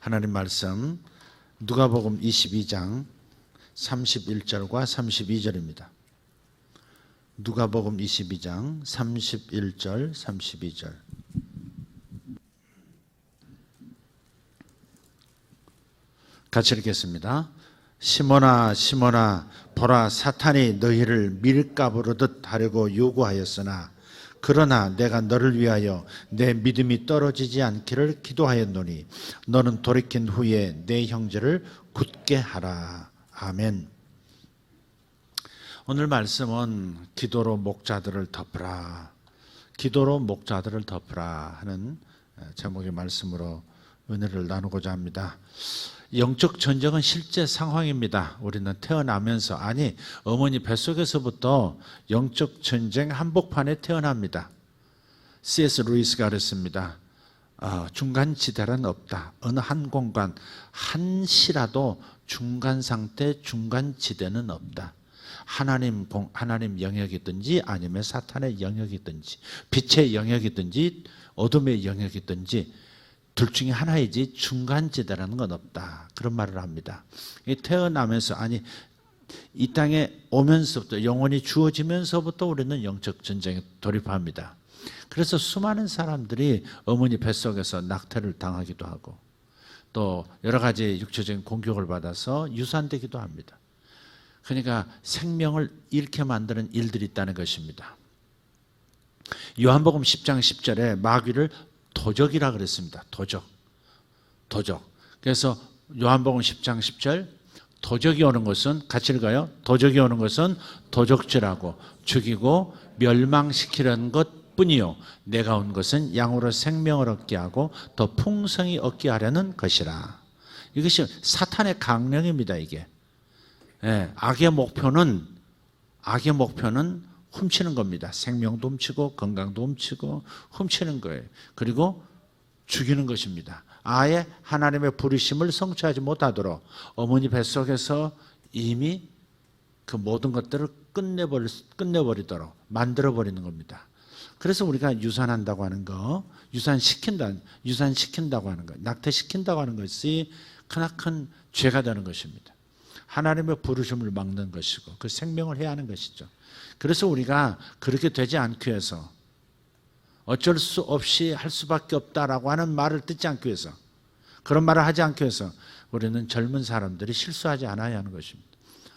하나님 말씀 누가복음 22장 31절과 32절입니다. 누가복음 22장 31절 32절. 같이 읽겠습니다. 시몬아 시몬아 보라, 사탄이 너희를 밀가부르듯 하려고 요구하였으나 그러나 내가 너를 위하여 내 믿음이 떨어지지 않기를 기도하였노니 너는 돌이킨 후에 내 형제를 굳게 하라. 아멘. 오늘 말씀은 기도로 목자들을 덮으라, 기도로 목자들을 덮으라 하는 제목의 말씀으로 은혜를 나누고자 합니다. 영적 전쟁은 실제 상황입니다. 우리는 태어나면서, 아니 어머니 뱃속에서부터 영적 전쟁 한복판에 태어납니다. C.S. 루이스가 그랬습니다. 중간지대란 없다. 어느 한 공간 한시라도 중간 상태, 중간지대는 없다. 하나님 영역이든지 아니면 사탄의 영역이든지 빛의 영역이든지 어둠의 영역이든지 둘 중에 하나이지 중간지대라는 건 없다. 그런 말을 합니다. 태어나면서, 아니 이 땅에 오면서부터, 영혼이 주어지면서부터 우리는 영적 전쟁에 돌입합니다. 그래서 수많은 사람들이 어머니 뱃속에서 낙태를 당하기도 하고 또 여러 가지 육체적인 공격을 받아서 유산되기도 합니다. 그러니까 생명을 잃게 만드는 일들이 있다는 것입니다. 요한복음 10장 10절에 마귀를 도적이라 그랬습니다. 도적. 그래서 요한복음 10장 10절, 도적이 오는 것은, 같이 읽어요. 도적이 오는 것은 도적질하고 죽이고 멸망시키려는 것뿐이요 내가 온 것은 양으로 생명을 얻게 하고 더 풍성히 얻게 하려는 것이라. 이것이 사탄의 강령입니다. 이게 악의 목표는 훔치는 겁니다. 생명도 훔치고 건강도 훔치고 훔치는 거예요. 그리고 죽이는 것입니다. 아예 하나님의 부르심을 성취하지 못하도록 어머니 뱃속에서 이미 그 모든 것들을 끝내버리도록 만들어버리는 겁니다. 그래서 우리가 유산한다고 하는 거, 유산시킨다고 하는 거, 낙태시킨다고 하는 것이 크나큰 죄가 되는 것입니다. 하나님의 부르심을 막는 것이고 그 생명을 해야 하는 것이죠. 그래서 우리가 그렇게 되지 않기 위해서, 어쩔 수 없이 할 수밖에 없다라고 하는 말을 듣지 않기 위해서, 그런 말을 하지 않기 위해서 우리는 젊은 사람들이 실수하지 않아야 하는 것입니다.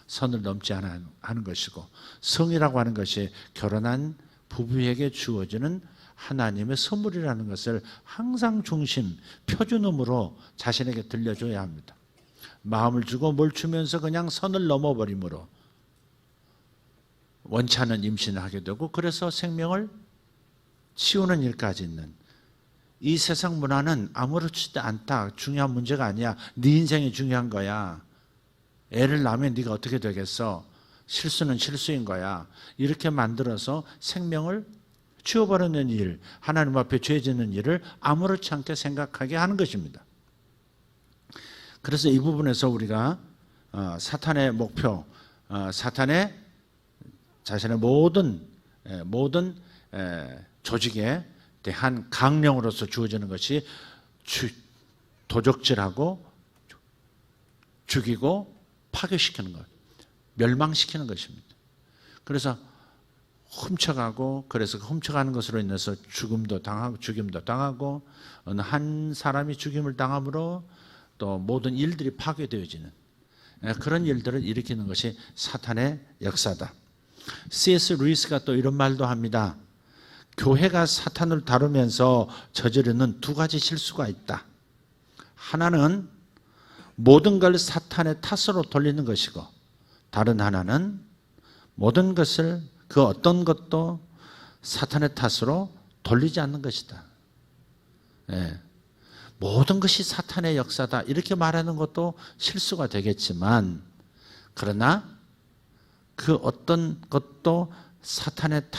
선을 넘지 않아야 하는 것이고, 성이라고 하는 것이 결혼한 부부에게 주어지는 하나님의 선물이라는 것을 항상 표준음으로 자신에게 들려줘야 합니다. 마음을 주고 뭘 주면서 그냥 선을 넘어버림으로 원치 않은 임신을 하게 되고, 그래서 생명을 치우는 일까지 있는 이 세상 문화는 아무렇지도 않다, 중요한 문제가 아니야, 네 인생이 중요한 거야, 애를 낳으면 네가 어떻게 되겠어, 실수는 실수인 거야, 이렇게 만들어서 생명을 치워버리는 일, 하나님 앞에 죄 짓는 일을 아무렇지 않게 생각하게 하는 것입니다. 그래서 이 부분에서 우리가 사탄의 목표, 사탄의 자신의 모든 조직에 대한 강령으로서 주어지는 것이 도적질하고 죽이고 파괴시키는 것, 멸망시키는 것입니다. 그래서 훔쳐가고, 그래서 훔쳐가는 것으로 인해서 죽임도 당하고 어느 한 사람이 죽임을 당함으로 또 모든 일들이 파괴되어지는 그런 일들을 일으키는 것이 사탄의 역사다. C.S. 루이스가 또 이런 말도 합니다. 교회가 사탄을 다루면서 저지르는 두 가지 실수가 있다. 하나는 모든 걸 사탄의 탓으로 돌리는 것이고, 다른 하나는 모든 것을, 그 어떤 것도 사탄의 탓으로 돌리지 않는 것이다. 모든 것이 사탄의 역사다, 이렇게 말하는 것도 실수가 되겠지만, 그러나 그 어떤 것도 사탄의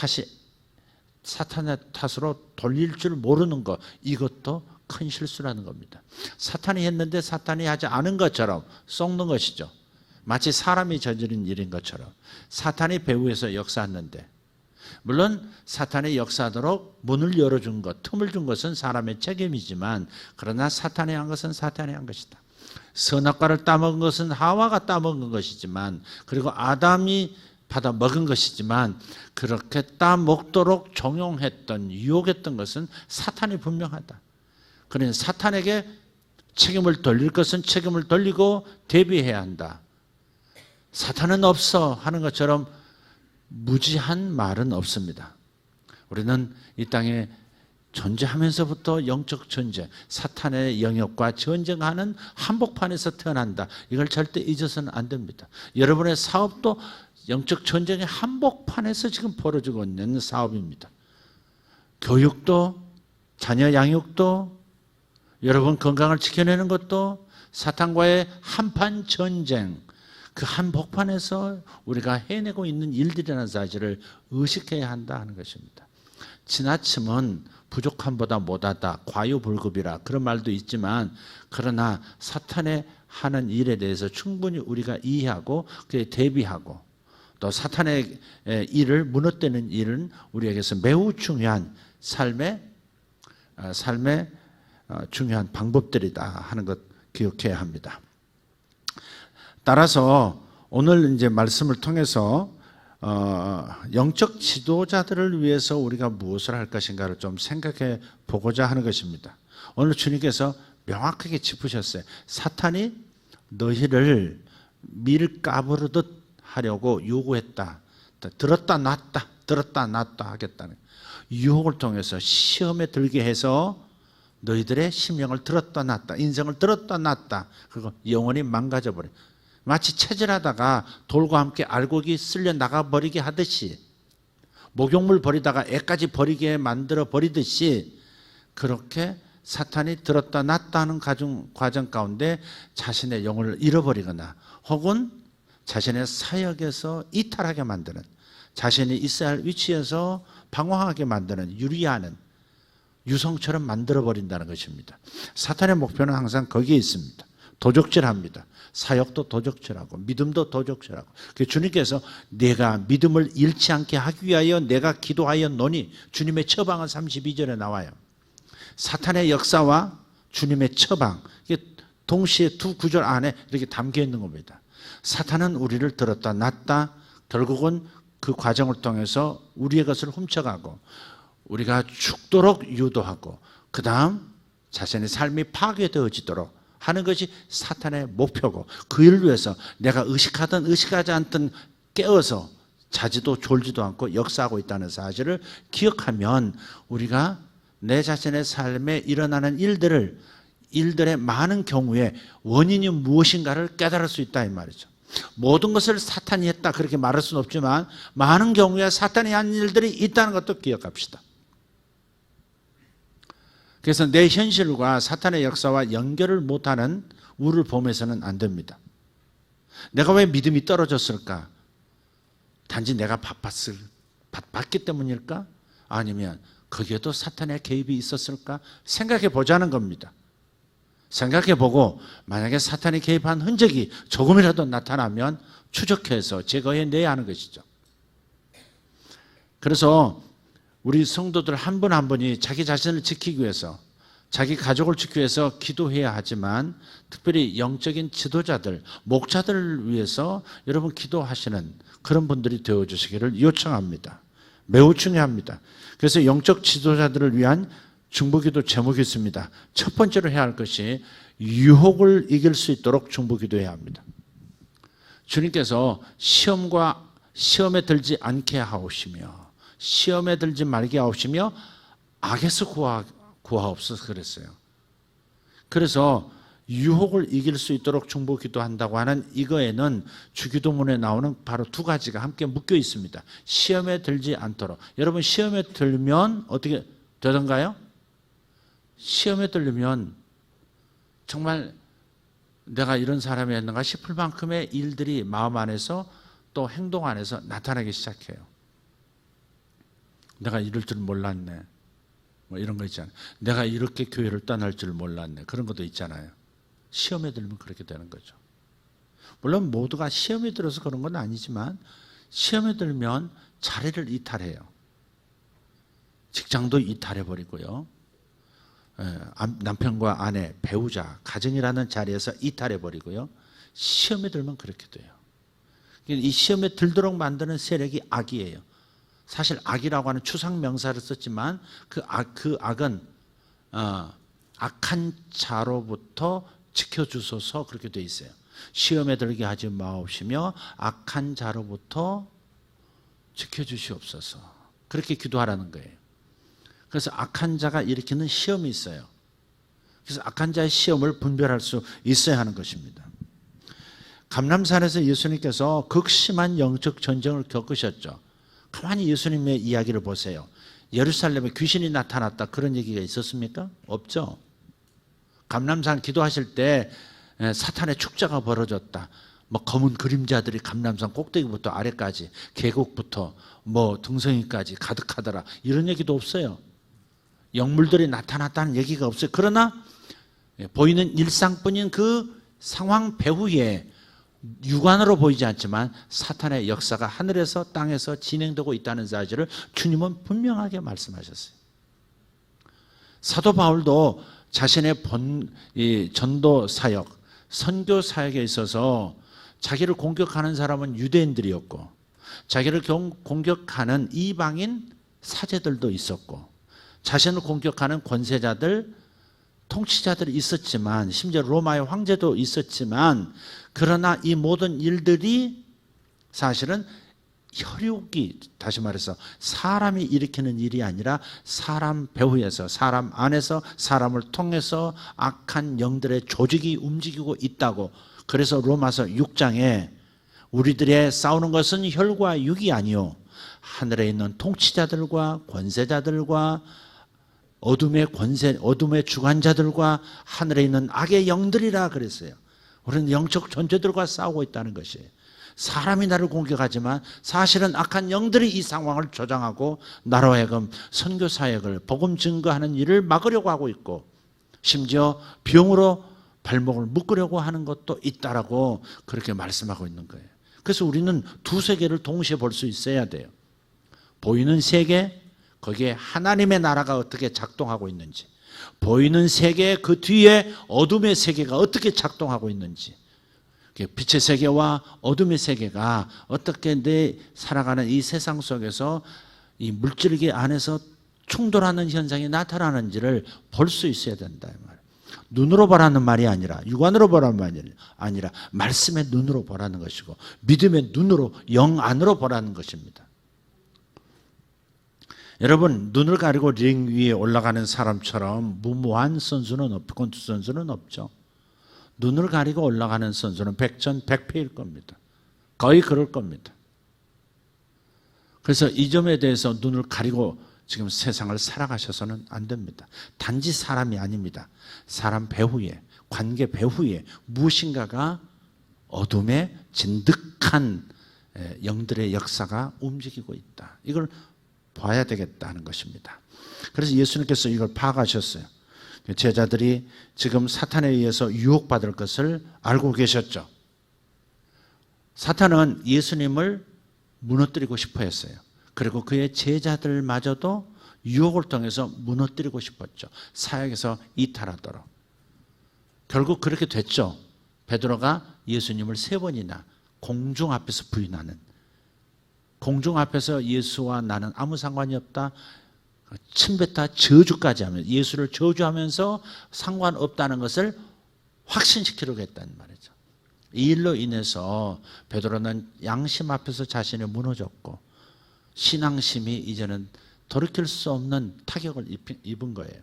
탓으로 돌릴 줄 모르는 것, 이것도 큰 실수라는 겁니다. 사탄이 했는데 사탄이 하지 않은 것처럼 썩는 것이죠. 마치 사람이 저지른 일인 것처럼. 사탄이 배후에서 역사했는데 물론 사탄이 역사하도록 문을 열어준 것, 틈을 준 것은 사람의 책임이지만 그러나 사탄이 한 것은 사탄이 한 것이다. 선악과를 따먹은 것은 하와가 따먹은 것이지만 그리고 아담이 받아 먹은 것이지만 그렇게 따먹도록 종용했던 유혹했던 것은 사탄이 분명하다. 그러니 사탄에게 책임을 돌릴 것은 책임을 돌리고 대비해야 한다. 사탄은 없어 하는 것처럼 무지한 말은 없습니다. 우리는 이 땅에 존재하면서부터 영적 전쟁, 사탄의 영역과 전쟁하는 한복판에서 태어난다. 이걸 절대 잊어서는 안 됩니다. 여러분의 사업도 영적 전쟁의 한복판에서 지금 벌어지고 있는 사업입니다. 교육도, 자녀 양육도, 여러분 건강을 지켜내는 것도 사탄과의 한판 전쟁, 그 한복판에서 우리가 해내고 있는 일들이라는 사실을 의식해야 한다 하는 것입니다. 지나침은 부족함보다 못하다, 과유불급이라 그런 말도 있지만 그러나 사탄의 하는 일에 대해서 충분히 우리가 이해하고 그에 대비하고 또 사탄의 일을 무너뜨리는 일은 우리에게서 매우 중요한 삶의 중요한 방법들이다 하는 것 기억해야 합니다. 따라서 오늘 이제 말씀을 통해서 영적 지도자들을 위해서 우리가 무엇을 할 것인가를 좀 생각해 보고자 하는 것입니다. 오늘 주님께서 명확하게 짚으셨어요. 사탄이 너희를 밀가부르듯 하려고 요구했다. 들었다 놨다, 들었다 놨다 하겠다는 유혹을 통해서 시험에 들게 해서 너희들의 심령을 들었다 놨다, 인생을 들었다 놨다, 그리고 영원히 망가져버려. 마치 체질하다가 돌과 함께 알곡이 쓸려 나가버리게 하듯이 목욕물 버리다가 애까지 버리게 만들어 버리듯이 그렇게 사탄이 들었다 놨다 하는 과정 가운데 자신의 영혼을 잃어버리거나 혹은 자신의 사역에서 이탈하게 만드는, 자신이 있어야 할 위치에서 방황하게 만드는, 유리하는 유성처럼 만들어버린다는 것입니다. 사탄의 목표는 항상 거기에 있습니다. 도적질합니다. 사역도 도적질하고 믿음도 도적질하고. 주님께서 내가 믿음을 잃지 않게 하기 위하여 내가 기도하였노니, 주님의 처방은 32절에 나와요. 사탄의 역사와 주님의 처방, 이게 동시에 두 구절 안에 이렇게 담겨 있는 겁니다. 사탄은 우리를 들었다 놨다, 결국은 그 과정을 통해서 우리의 것을 훔쳐가고 우리가 죽도록 유도하고 그 다음 자신의 삶이 파괴되어지도록 하는 것이 사탄의 목표고, 그 일을 위해서 내가 의식하든 의식하지 않든 깨어서 자지도 졸지도 않고 역사하고 있다는 사실을 기억하면 우리가 내 자신의 삶에 일어나는 일들의 많은 경우에 원인이 무엇인가를 깨달을 수 있다 이 말이죠. 모든 것을 사탄이 했다 그렇게 말할 수는 없지만 많은 경우에 사탄이 한 일들이 있다는 것도 기억합시다. 그래서 내 현실과 사탄의 역사와 연결을 못하는 우를 보면서는 안 됩니다. 내가 왜 믿음이 떨어졌을까? 단지 내가 바빴기 때문일까? 아니면 거기에도 사탄의 개입이 있었을까? 생각해 보자는 겁니다. 생각해 보고 만약에 사탄이 개입한 흔적이 조금이라도 나타나면 추적해서 제거해내야 하는 것이죠. 그래서 우리 성도들 한 분 한 분이 자기 자신을 지키기 위해서, 자기 가족을 지키기 위해서 기도해야 하지만 특별히 영적인 지도자들, 목자들을 위해서 여러분 기도하시는 그런 분들이 되어주시기를 요청합니다. 매우 중요합니다. 그래서 영적 지도자들을 위한 중보기도 제목이 있습니다. 첫 번째로 해야 할 것이 유혹을 이길 수 있도록 중보기도해야 합니다. 주님께서 시험에 들지 않게 하옵시며 시험에 들지 말게 하옵시며 악에서 구하옵소서 그랬어요. 그래서 유혹을 이길 수 있도록 중보기도한다고 하는 이거에는 주기도문에 나오는 바로 두 가지가 함께 묶여 있습니다. 시험에 들지 않도록. 여러분 시험에 들면 어떻게 되던가요? 시험에 들리면 정말 내가 이런 사람이었는가 싶을 만큼의 일들이 마음 안에서 또 행동 안에서 나타나기 시작해요. 내가 이럴 줄 몰랐네. 뭐 이런 거 있잖아요. 내가 이렇게 교회를 떠날 줄 몰랐네. 그런 것도 있잖아요. 시험에 들면 그렇게 되는 거죠. 물론 모두가 시험에 들어서 그런 건 아니지만 시험에 들면 자리를 이탈해요. 직장도 이탈해버리고요. 남편과 아내, 배우자, 가정이라는 자리에서 이탈해버리고요. 시험에 들면 그렇게 돼요. 이 시험에 들도록 만드는 세력이 악이에요. 사실 악이라고 하는 추상 명사를 썼지만 그 악은 악한 자로부터 지켜주소서 그렇게 돼 있어요. 시험에 들게 하지 마옵시며 악한 자로부터 지켜주시옵소서 그렇게 기도하라는 거예요. 그래서 악한 자가 일으키는 시험이 있어요. 그래서 악한 자의 시험을 분별할 수 있어야 하는 것입니다. 감람산에서 예수님께서 극심한 영적 전쟁을 겪으셨죠. 가만히 예수님의 이야기를 보세요. 예루살렘에 귀신이 나타났다 그런 얘기가 있었습니까? 없죠. 감람산 기도하실 때 사탄의 축제가 벌어졌다. 뭐 검은 그림자들이 감람산 꼭대기부터 아래까지 계곡부터 뭐 등성이까지 가득하더라 이런 얘기도 없어요. 영물들이 나타났다는 얘기가 없어요. 그러나 보이는 일상뿐인 그 상황 배후에 육안으로 보이지 않지만 사탄의 역사가 하늘에서 땅에서 진행되고 있다는 사실을 주님은 분명하게 말씀하셨어요. 사도 바울도 자신의 전도 사역, 선교 사역에 있어서 자기를 공격하는 사람은 유대인들이었고 자기를 공격하는 이방인 사제들도 있었고 자신을 공격하는 권세자들, 통치자들이 있었지만 심지어 로마의 황제도 있었지만 그러나 이 모든 일들이 사실은 혈육이 다시 말해서 사람이 일으키는 일이 아니라 사람 배후에서 사람 안에서 사람을 통해서 악한 영들의 조직이 움직이고 있다고. 그래서 로마서 6장에 우리들의 싸우는 것은 혈과 육이 아니요 하늘에 있는 통치자들과 권세자들과 어둠의 권세, 어둠의 주관자들과 하늘에 있는 악의 영들이라 그랬어요. 우리는 영적 존재들과 싸우고 있다는 것이에요. 사람이 나를 공격하지만 사실은 악한 영들이 이 상황을 조장하고 나로 하여금 선교 사역을 복음 증거하는 일을 막으려고 하고 있고 심지어 병으로 발목을 묶으려고 하는 것도 있다라고 그렇게 말씀하고 있는 거예요. 그래서 우리는 두 세계를 동시에 볼 수 있어야 돼요. 보이는 세계, 거기에 하나님의 나라가 어떻게 작동하고 있는지, 보이는 세계 그 뒤에 어둠의 세계가 어떻게 작동하고 있는지, 빛의 세계와 어둠의 세계가 어떻게 내 살아가는 이 세상 속에서 이 물질계 안에서 충돌하는 현상이 나타나는지를 볼 수 있어야 된다 이 말이에요. 눈으로 보라는 말이 아니라 육안으로 보라는 말이 아니라 말씀의 눈으로 보라는 것이고 믿음의 눈으로 영 안으로 보라는 것입니다. 여러분 눈을 가리고 링 위에 올라가는 사람처럼 무모한 선수는 없고 권투 선수는 없죠. 눈을 가리고 올라가는 선수는 백전백패일 겁니다. 거의 그럴 겁니다. 그래서 이 점에 대해서 눈을 가리고 지금 세상을 살아가셔서는 안 됩니다. 단지 사람이 아닙니다. 사람 배후에, 관계 배후에 무엇인가가 어둠의 진득한 영들의 역사가 움직이고 있다. 이걸 봐야 되겠다는 것입니다. 그래서 예수님께서 이걸 파악하셨어요. 제자들이 지금 사탄에 의해서 유혹받을 것을 알고 계셨죠. 사탄은 예수님을 무너뜨리고 싶어 했어요. 그리고 그의 제자들마저도 유혹을 통해서 무너뜨리고 싶었죠. 사역에서 이탈하도록. 결국 그렇게 됐죠. 베드로가 예수님을 3번이나 공중 앞에서 부인하는, 공중 앞에서 예수와 나는 아무 상관이 없다, 침뱉다 저주까지 하면서 예수를 저주하면서 상관없다는 것을 확신시키려고 했다는 말이죠. 이 일로 인해서 베드로는 양심 앞에서 자신이 무너졌고 신앙심이 이제는 돌이킬 수 없는 타격을 입은 거예요.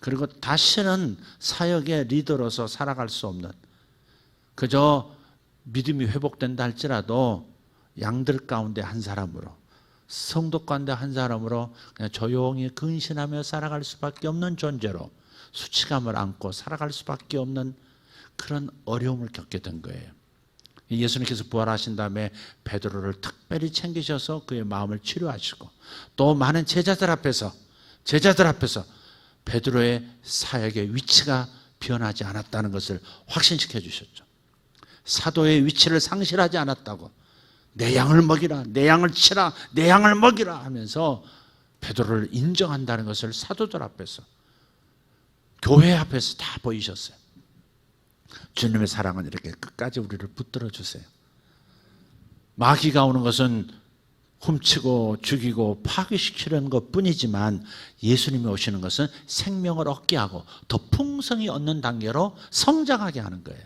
그리고 다시는 사역의 리더로서 살아갈 수 없는, 그저 믿음이 회복된다 할지라도 양들 가운데 한 사람으로, 성도 가운데 한 사람으로 그냥 조용히 근신하며 살아갈 수밖에 없는 존재로 수치감을 안고 살아갈 수밖에 없는 그런 어려움을 겪게 된 거예요. 예수님께서 부활하신 다음에 베드로를 특별히 챙기셔서 그의 마음을 치료하시고 또 많은 제자들 앞에서 베드로의 사역의 위치가 변하지 않았다는 것을 확신시켜 주셨죠. 사도의 위치를 상실하지 않았다고, 내 양을 먹이라, 내 양을 치라, 내 양을 먹이라 하면서 베드로를 인정한다는 것을 사도들 앞에서, 교회 앞에서 다 보이셨어요. 주님의 사랑은 이렇게 끝까지 우리를 붙들어 주세요. 마귀가 오는 것은 훔치고 죽이고 파괴시키려는 것뿐이지만 예수님이 오시는 것은 생명을 얻게 하고 더 풍성히 얻는 단계로 성장하게 하는 거예요.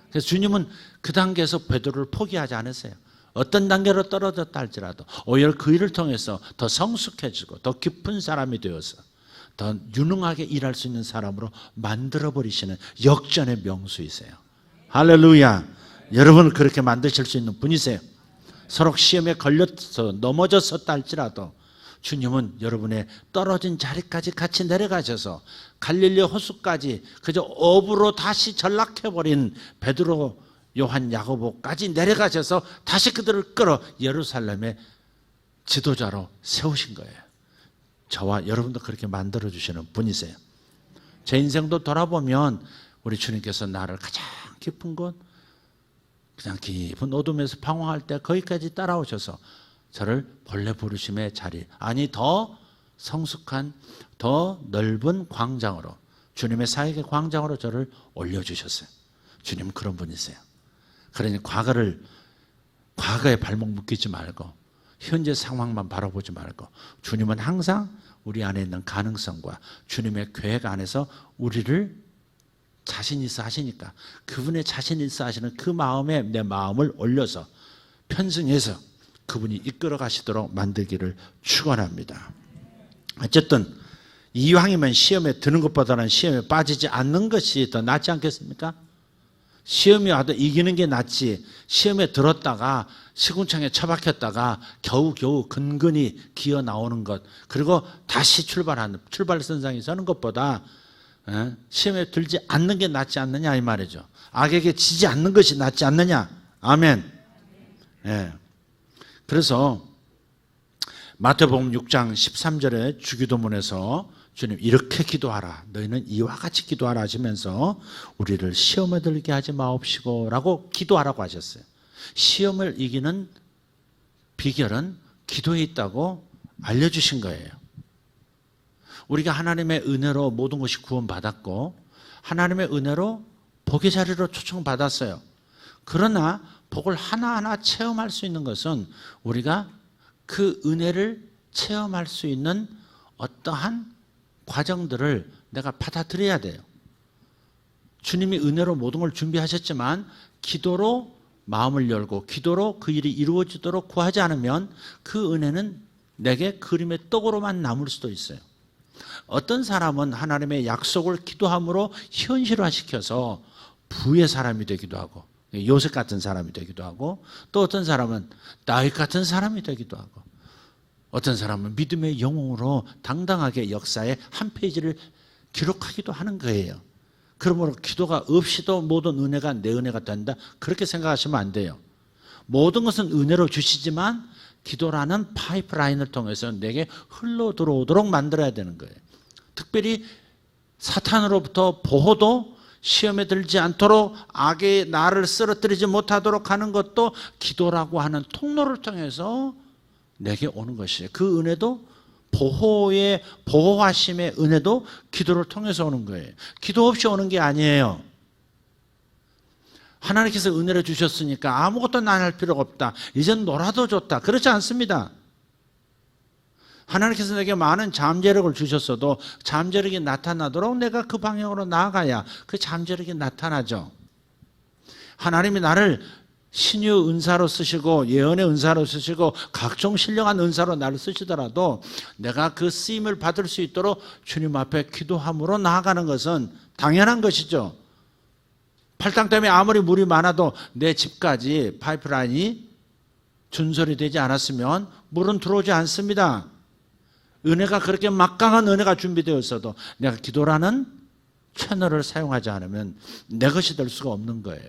그래서 주님은 그 단계에서 베드로를 포기하지 않으세요. 어떤 단계로 떨어졌다 할지라도 오히려 그 일을 통해서 더 성숙해지고 더 깊은 사람이 되어서 더 유능하게 일할 수 있는 사람으로 만들어버리시는 역전의 명수이세요. 할렐루야. 여러분을 그렇게 만드실 수 있는 분이세요. 서로 시험에 걸려서 넘어졌었다 할지라도 주님은 여러분의 떨어진 자리까지 같이 내려가셔서 갈릴리 호수까지 그저 업으로 다시 전락해버린 베드로, 요한, 야고보까지 내려가셔서 다시 그들을 끌어 예루살렘의 지도자로 세우신 거예요. 저와 여러분도 그렇게 만들어주시는 분이세요. 제 인생도 돌아보면 우리 주님께서 나를 가장 깊은 곳, 그냥 깊은 어둠에서 방황할 때 거기까지 따라오셔서 저를 본래 부르심의 자리, 아니 더 성숙한 더 넓은 광장으로, 주님의 사역의 광장으로 저를 올려주셨어요. 주님은 그런 분이세요. 그러니 과거에 발목 묶이지 말고 현재 상황만 바라보지 말고 주님은 항상 우리 안에 있는 가능성과 주님의 계획 안에서 우리를 자신 있어 하시니까 그분의 자신 있어 하시는 그 마음에 내 마음을 올려서 편승해서 그분이 이끌어 가시도록 만들기를 축원합니다. 어쨌든 이왕이면 시험에 드는 것보다는 시험에 빠지지 않는 것이 더 낫지 않겠습니까? 시험이 와도 이기는 게 낫지, 시험에 들었다가 시궁창에 처박혔다가 겨우겨우 근근히 기어 나오는 것, 그리고 다시 출발선상에 서는 것보다 시험에 들지 않는 게 낫지 않느냐 이 말이죠. 악에게 지지 않는 것이 낫지 않느냐. 아멘. 예. 그래서 마태복음 6장 13절에 주기도문에서 주님 이렇게 기도하라, 너희는 이와 같이 기도하라 하시면서 우리를 시험에 들게 하지 마옵시고 라고 기도하라고 하셨어요. 시험을 이기는 비결은 기도에 있다고 알려주신 거예요. 우리가 하나님의 은혜로 모든 것이 구원받았고 하나님의 은혜로 복의 자리로 초청받았어요. 그러나 복을 하나하나 체험할 수 있는 것은 우리가 그 은혜를 체험할 수 있는 어떠한 과정들을 내가 받아들여야 돼요. 주님이 은혜로 모든 걸 준비하셨지만 기도로 마음을 열고 기도로 그 일이 이루어지도록 구하지 않으면 그 은혜는 내게 그림의 떡으로만 남을 수도 있어요. 어떤 사람은 하나님의 약속을 기도함으로 현실화시켜서 부의 사람이 되기도 하고 요셉 같은 사람이 되기도 하고, 또 어떤 사람은 다윗 같은 사람이 되기도 하고, 어떤 사람은 믿음의 영웅으로 당당하게 역사의 한 페이지를 기록하기도 하는 거예요. 그러므로 기도가 없이도 모든 은혜가 내 은혜가 된다, 그렇게 생각하시면 안 돼요. 모든 것은 은혜로 주시지만 기도라는 파이프라인을 통해서 내게 흘러 들어오도록 만들어야 되는 거예요. 특별히 사탄으로부터 보호도 시험에 들지 않도록 악의 나를 쓰러뜨리지 못하도록 하는 것도 기도라고 하는 통로를 통해서 내게 오는 것이에요. 그 은혜도 보호하심의 은혜도 기도를 통해서 오는 거예요. 기도 없이 오는 게 아니에요. 하나님께서 은혜를 주셨으니까 아무것도 난 할 필요가 없다, 이젠 놀아도 좋다, 그렇지 않습니다. 하나님께서 내게 많은 잠재력을 주셨어도 잠재력이 나타나도록 내가 그 방향으로 나아가야 그 잠재력이 나타나죠. 하나님이 나를 신유 은사로 쓰시고 예언의 은사로 쓰시고 각종 신령한 은사로 나를 쓰시더라도 내가 그 쓰임을 받을 수 있도록 주님 앞에 기도함으로 나아가는 것은 당연한 것이죠. 팔당 때문에 아무리 물이 많아도 내 집까지 파이프라인이 준설이 되지 않았으면 물은 들어오지 않습니다. 은혜가 그렇게 막강한 은혜가 준비되어 있어도 내가 기도라는 채널을 사용하지 않으면 내 것이 될 수가 없는 거예요.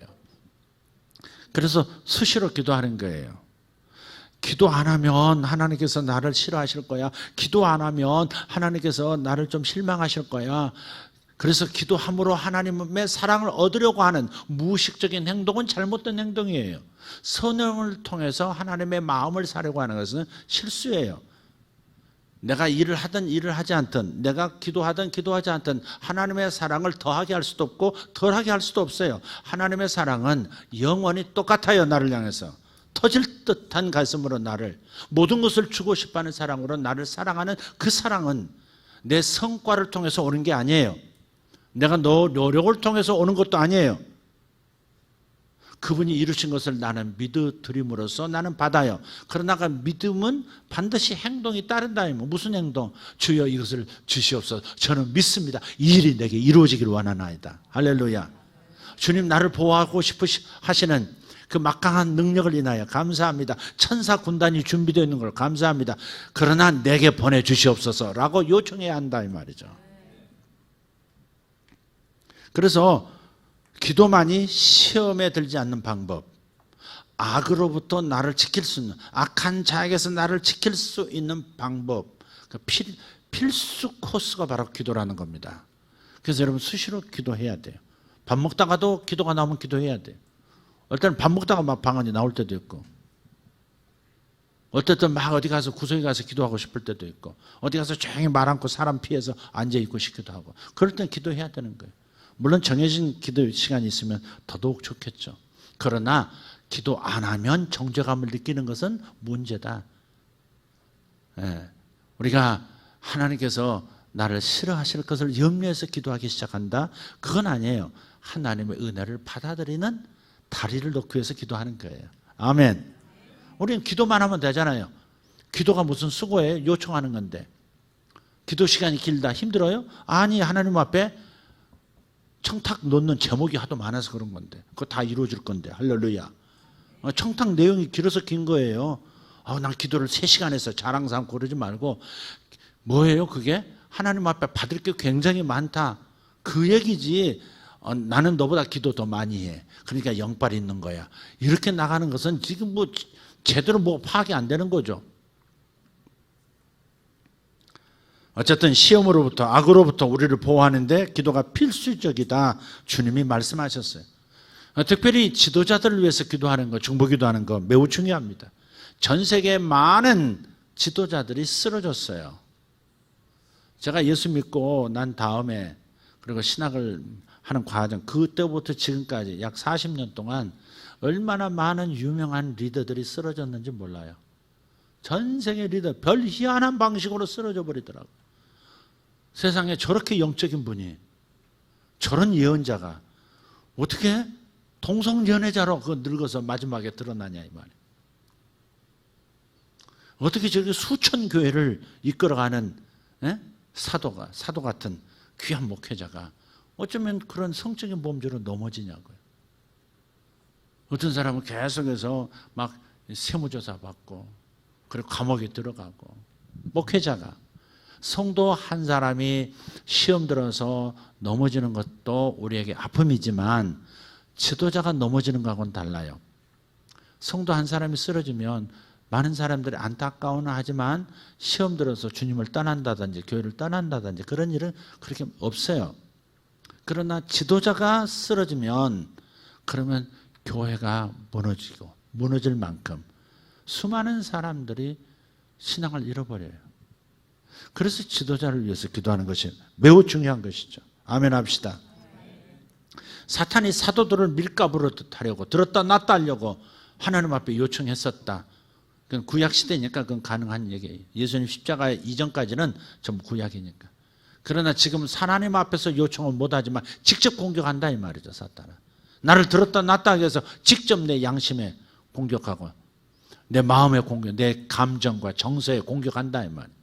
그래서 수시로 기도하는 거예요. 기도 안 하면 하나님께서 나를 싫어하실 거야. 기도 안 하면 하나님께서 나를 좀 실망하실 거야. 그래서 기도함으로 하나님의 사랑을 얻으려고 하는 무의식적인 행동은 잘못된 행동이에요. 선행을 통해서 하나님의 마음을 사려고 하는 것은 실수예요. 내가 일을 하든 일을 하지 않든, 내가 기도하든 기도하지 않든 하나님의 사랑을 더하게 할 수도 없고 덜하게 할 수도 없어요. 하나님의 사랑은 영원히 똑같아요. 나를 향해서 터질 듯한 가슴으로 나를, 모든 것을 주고 싶어하는 사랑으로 나를 사랑하는 그 사랑은 내 성과를 통해서 오는 게 아니에요. 내가 노력을 통해서 오는 것도 아니에요. 그분이 이루신 것을 나는 믿어드림으로써 나는 받아요. 그러나 그 믿음은 반드시 행동이 따른다. 무슨 행동? 주여 이것을 주시옵소서. 저는 믿습니다. 이 일이 내게 이루어지기를 원하나이다. 할렐루야. 주님 나를 보호하고 하시는 그 막강한 능력을 인하여 감사합니다. 천사 군단이 준비되어 있는 걸 감사합니다. 그러나 내게 보내주시옵소서라고 요청해야 한다 이 말이죠. 그래서 기도만이 시험에 들지 않는 방법, 악으로부터 나를 지킬 수 있는, 악한 자에게서 나를 지킬 수 있는 방법, 필수 코스가 바로 기도라는 겁니다. 그래서 여러분 수시로 기도해야 돼요. 밥 먹다가도 기도가 나오면 기도해야 돼요. 어떨 때는 밥 먹다가 막 방언이 나올 때도 있고, 어떨 때는 막 어디 가서 구석에 가서 기도하고 싶을 때도 있고, 어디 가서 조용히 말 않고 사람 피해서 앉아있고 싶기도 하고, 그럴 때는 기도해야 되는 거예요. 물론 정해진 기도 시간이 있으면 더더욱 좋겠죠. 그러나 기도 안 하면 정죄감을 느끼는 것은 문제다. 우리가 하나님께서 나를 싫어하실 것을 염려해서 기도하기 시작한다? 그건 아니에요. 하나님의 은혜를 받아들이는 다리를 놓기 위해서 기도하는 거예요. 아멘. 우리는 기도만 하면 되잖아요. 기도가 무슨 수고예요? 요청하는 건데. 기도 시간이 길다 힘들어요? 아니, 하나님 앞에 청탁 놓는 제목이 하도 많아서 그런 건데, 그거 다 이루어질 건데. 할렐루야. 청탁 내용이 길어서 긴 거예요. 난 기도를 3시간 해서 자랑 삼고 그러지 말고, 뭐예요 그게? 하나님 앞에 받을 게 굉장히 많다, 그 얘기지. 나는 너보다 기도 더 많이 해, 그러니까 영빨이 있는 거야, 이렇게 나가는 것은 지금 뭐 제대로 뭐 파악이 안 되는 거죠. 어쨌든 시험으로부터, 악으로부터 우리를 보호하는데 기도가 필수적이다, 주님이 말씀하셨어요. 특별히 지도자들을 위해서 기도하는 거, 중보기도하는 거 매우 중요합니다. 전 세계에 많은 지도자들이 쓰러졌어요. 제가 예수 믿고 난 다음에, 그리고 신학을 하는 과정, 그때부터 지금까지 약 40년 동안 얼마나 많은 유명한 리더들이 쓰러졌는지 몰라요. 전 세계 리더, 별 희한한 방식으로 쓰러져 버리더라고요. 세상에 저렇게 영적인 분이, 저런 예언자가 어떻게 동성연애자로 늙어서 마지막에 드러나냐 이 말이에요. 어떻게 저렇게 수천 교회를 이끌어가는 사도 같은 귀한 목회자가 어쩌면 그런 성적인 범죄로 넘어지냐고요. 어떤 사람은 계속해서 막 세무조사 받고, 그리고 감옥에 들어가고. 목회자가, 성도 한 사람이 시험 들어서 넘어지는 것도 우리에게 아픔이지만 지도자가 넘어지는 것하고는 달라요. 성도 한 사람이 쓰러지면 많은 사람들이 안타까워는 하지만 시험 들어서 주님을 떠난다든지 교회를 떠난다든지 그런 일은 그렇게 없어요. 그러나 지도자가 쓰러지면, 그러면 교회가 무너지고, 무너질 만큼 수많은 사람들이 신앙을 잃어버려요. 그래서 지도자를 위해서 기도하는 것이 매우 중요한 것이죠. 아멘 합시다. 사탄이 사도들을 밀가부로 하려고, 들었다 놨다 하려고 하나님 앞에 요청했었다. 그건 구약시대니까 그건 가능한 얘기예요. 예수님 십자가 이전까지는 전부 구약이니까. 그러나 지금 하나님 앞에서 요청을 못하지만 직접 공격한다 이 말이죠. 사탄은 나를 들었다 놨다 하기 위해서 직접 내 양심에 공격하고, 내 마음에 공격, 내 감정과 정서에 공격한다 이 말이에요.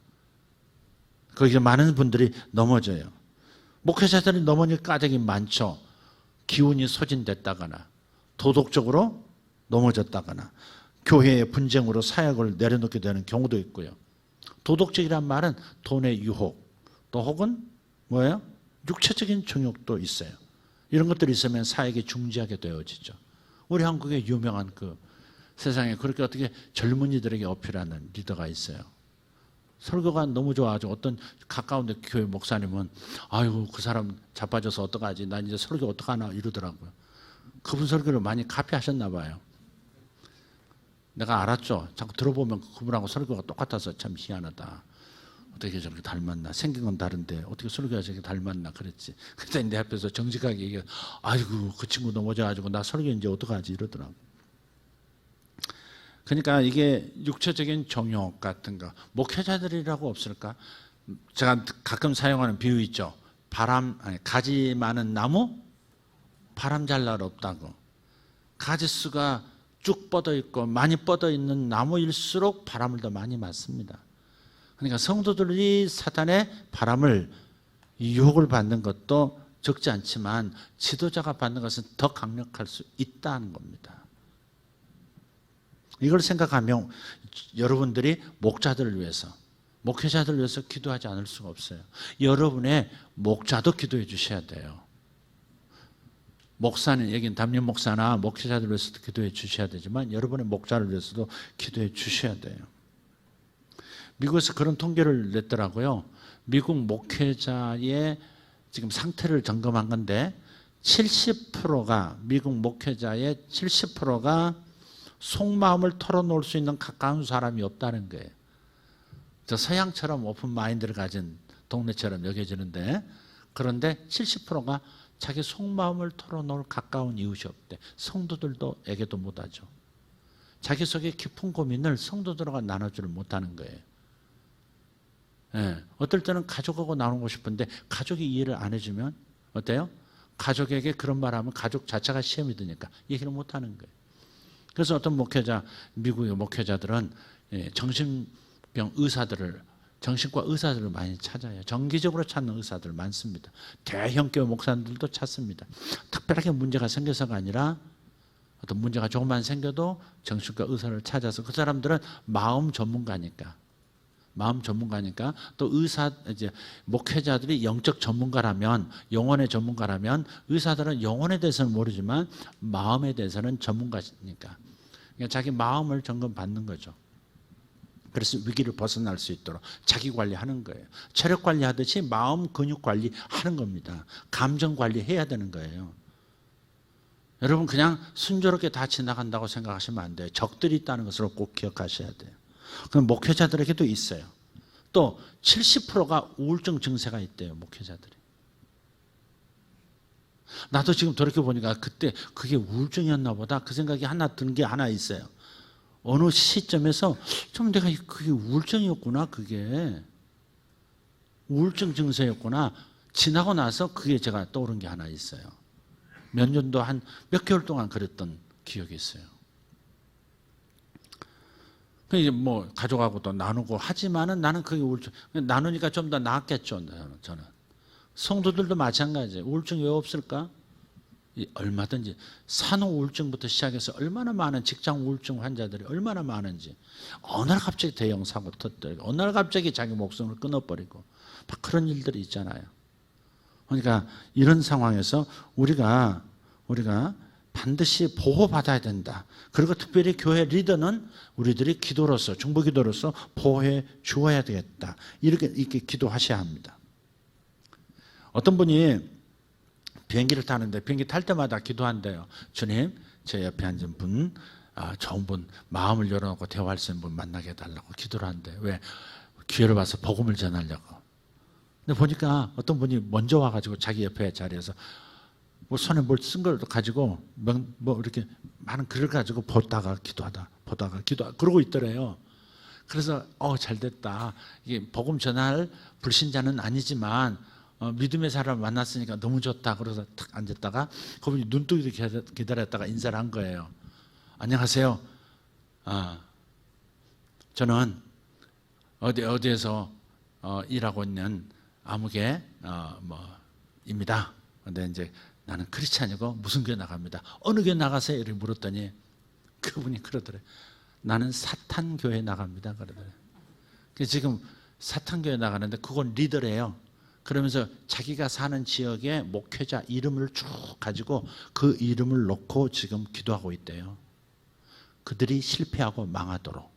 거기서 많은 분들이 넘어져요. 목회자들이 넘어질 까닭이 많죠. 기운이 소진됐다거나, 도덕적으로 넘어졌다거나, 교회의 분쟁으로 사역을 내려놓게 되는 경우도 있고요. 도덕적이란 말은 돈의 유혹, 또 혹은 뭐예요? 육체적인 정욕도 있어요. 이런 것들이 있으면 사역이 중지하게 되어지죠. 우리 한국에 유명한 세상에 그렇게 어떻게 젊은이들에게 어필하는 리더가 있어요. 설교가 너무 좋아가지고 어떤 가까운 데 교회 목사님은 아이고 그 사람 자빠져서 어떡하지, 난 이제 설교 어떡하나 이러더라고요. 그분 설교를 많이 카피하셨나 봐요. 내가 알았죠. 자꾸 들어보면 그분하고 설교가 똑같아서 참 희한하다. 어떻게 저렇게 닮았나? 생긴 건 다른데 어떻게 설교가 저렇게 닮았나? 그랬지. 그때 내 앞에서 정직하게 얘기해. 아이고 그 친구 넘어져가지고 나 설교 이제 어떡하지? 이러더라고. 그러니까 이게 육체적인 정욕 같은 거. 목회자들이라고 없을까? 제가 가끔 사용하는 비유 있죠. 가지 많은 나무? 바람 잘 날 없다고. 가지수가 쭉 뻗어 있고 많이 뻗어 있는 나무일수록 바람을 더 많이 맞습니다. 그러니까 성도들이 사탄의 바람을 유혹을 받는 것도 적지 않지만 지도자가 받는 것은 더 강력할 수 있다는 겁니다. 이걸 생각하면 여러분들이 목자들을 위해서, 목회자들을 위해서 기도하지 않을 수가 없어요. 여러분의 목자도 기도해 주셔야 돼요. 목사는, 여긴 담임 목사나 목회자들을 위해서도 기도해 주셔야 되지만 여러분의 목자를 위해서도 기도해 주셔야 돼요. 미국에서 그런 통계를 냈더라고요. 미국 목회자의 지금 상태를 점검한 건데 70%가, 미국 목회자의 70%가 속마음을 털어놓을 수 있는 가까운 사람이 없다는 거예요. 저 서양처럼 오픈 마인드를 가진 동네처럼 여겨지는데, 그런데 70%가 자기 속마음을 털어놓을 가까운 이웃이 없대. 성도들에게도 못하죠. 자기 속의 깊은 고민을 성도들과 나눠주를 못하는 거예요. 예, 어떨 때는 가족하고 나누고 싶은데 가족이 이해를 안 해주면 어때요? 가족에게 그런 말하면 가족 자체가 시험이 드니까 얘기를 못하는 거예요. 그래서 어떤 목회자, 미국의 목회자들은 정신병 의사들을, 정신과 의사들을 많이 찾아요. 정기적으로 찾는 의사들 많습니다. 대형 교회 목사들도 찾습니다. 특별하게 문제가 생겨서가 아니라 어떤 문제가 조금만 생겨도 정신과 의사를 찾아서, 그 사람들은 마음 전문가니까 또 의사, 이제 목회자들이 영적 전문가라면, 영혼의 전문가라면 의사들은 영혼에 대해서는 모르지만 마음에 대해서는 전문가니까. 그러니까 자기 마음을 점검받는 거죠. 그래서 위기를 벗어날 수 있도록 자기 관리하는 거예요. 체력 관리하듯이 마음 근육 관리하는 겁니다. 감정 관리해야 되는 거예요. 여러분 그냥 순조롭게 다 지나간다고 생각하시면 안 돼요. 적들이 있다는 것을 꼭 기억하셔야 돼요. 그럼 목회자들에게도 있어요. 또 70%가 우울증 증세가 있대요. 목회자들이. 나도 지금 돌이켜보니까 그때 그게 우울증이었나 보다 그 생각이 하나 든 게 하나 있어요. 어느 시점에서 좀 내가 그게 우울증이었구나, 그게 우울증 증세였구나, 지나고 나서 그게 제가 떠오른 게 하나 있어요. 몇 년도 한 몇 개월 동안 그랬던 기억이 있어요. 이제 뭐 가족하고도 나누고 하지만은 나는 그게 우울증, 나누니까 좀 더 나았겠죠. 저는 성도들도 마찬가지예요. 우울증 왜 없을까? 얼마든지 산후 우울증부터 시작해서 얼마나 많은 직장 우울증 환자들이 얼마나 많은지, 어느 날 갑자기 대형 사고 터뜨리고 어느 날 갑자기 자기 목숨을 끊어버리고 막 그런 일들이 있잖아요. 그러니까 이런 상황에서 우리가 반드시 보호받아야 된다. 그리고 특별히 교회 리더는 우리들이 기도로서, 중보 기도로서 보호해 주어야 되겠다. 이렇게 기도하셔야 합니다. 어떤 분이 비행기를 타는데 비행기 탈 때마다 기도한대요. 주님, 제 옆에 앉은 분, 좋은 분, 마음을 열어놓고 대화할 수 있는 분 만나게 해달라고 기도를 한대. 왜? 기회를 봐서 복음을 전하려고. 근데 보니까 어떤 분이 먼저 와가지고 자기 옆에 자리에서 뭐 손에 뭘 쓴 걸 가지고 뭐 이렇게 많은 글을 가지고 보다가 그러고 있더래요. 그래서 잘 됐다. 이게 복음 전할 불신자는 아니지만 믿음의 사람을 만났으니까 너무 좋다. 그래서 탁 앉았다가 그분이 눈뜨기도 기다렸다가 인사를 한 거예요. 안녕하세요. 저는 어디에서 일하고 있는 아무개 입니다. 근데 이제 나는 크리스찬이고 무슨 교회 나갑니다. 어느 교회 나가세요? 이렇게 물었더니 그분이 그러더래. 나는 사탄 교회 나갑니다. 그러더래. 지금 사탄 교회 나가는데 그건 리더래요. 그러면서 자기가 사는 지역의 목회자 이름을 쭉 가지고 그 이름을 놓고 지금 기도하고 있대요. 그들이 실패하고 망하도록,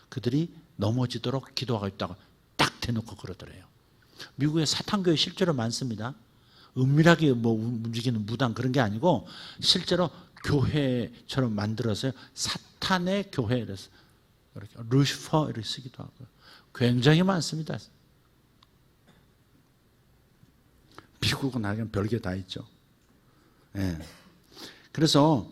그들이 넘어지도록 기도하고 있다고 딱 대놓고 그러더래요. 미국에 사탄교회 실제로 많습니다. 은밀하게 뭐 움직이는 무당 그런 게 아니고 실제로 교회처럼 만들어서 사탄의 교회라서 이렇게 루시퍼 이렇게 쓰기도 하고 굉장히 많습니다. 미국은 하긴 별게 다 있죠. 예. 그래서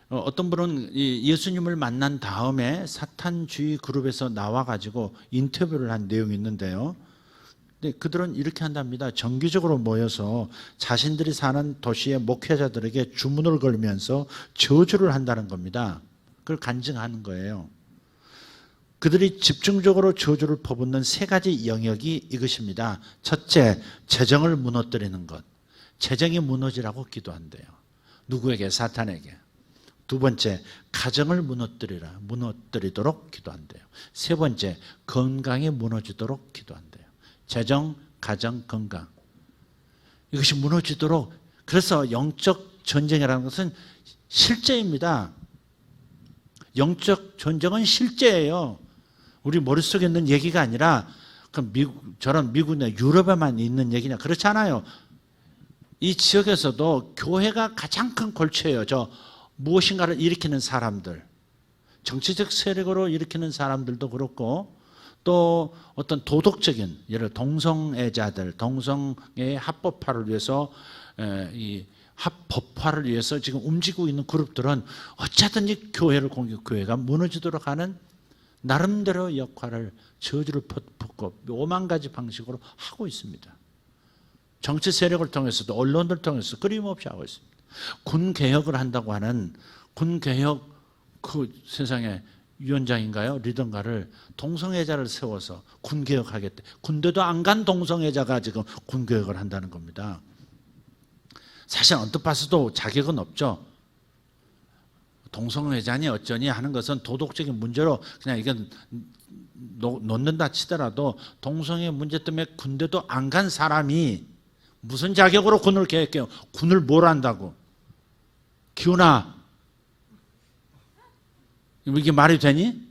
어떤 분은 예수님을 만난 다음에 사탄주의 그룹에서 나와가지고 인터뷰를 한 내용이 있는데요. 근데 그들은 이렇게 한답니다. 정기적으로 모여서 자신들이 사는 도시의 목회자들에게 주문을 걸면서 저주를 한다는 겁니다. 그걸 간증하는 거예요. 그들이 집중적으로 저주를 퍼붓는 세 가지 영역이 이것입니다. 첫째, 재정을 무너뜨리는 것. 재정이 무너지라고 기도한대요. 누구에게? 사탄에게. 두 번째, 가정을 무너뜨리도록 기도한대요. 세 번째, 건강이 무너지도록 기도한대요. 재정, 가정, 건강. 이것이 무너지도록. 그래서 영적 전쟁이라는 것은 실제입니다. 영적 전쟁은 실제예요. 우리 머릿속에 있는 얘기가 아니라 저런 미국이나 유럽에만 있는 얘기냐. 그렇지 않아요. 이 지역에서도 교회가 가장 큰 골초예요. 무엇인가를 일으키는 사람들, 정치적 세력으로 일으키는 사람들도 그렇고 또 어떤 도덕적인, 예를 들어 동성애자들, 동성애 합법화를 위해서 이 합법화를 위해서 지금 움직이고 있는 그룹들은 어쩌든지 교회가 무너지도록 하는 나름대로 역할을 저주를 퍼붓고 오만 가지 방식으로 하고 있습니다. 정치 세력을 통해서도 언론을 통해서 끊임없이 하고 있습니다. 군 개혁을 한다고 하는 군 개혁 세상에 위원장인가요? 리더인가를 동성애자를 세워서 군 개혁하겠대. 군대도 안 간 동성애자가 지금 군 개혁을 한다는 겁니다. 사실 언뜻 봐서도 자격은 없죠. 동성애자니 어쩌니 하는 것은 도덕적인 문제로 그냥 이건 놓는다 치더라도 동성애 문제 때문에 군대도 안 간 사람이 무슨 자격으로 군을 개혁해요? 군을 뭘 한다고? 기훈아, 이게 말이 되니?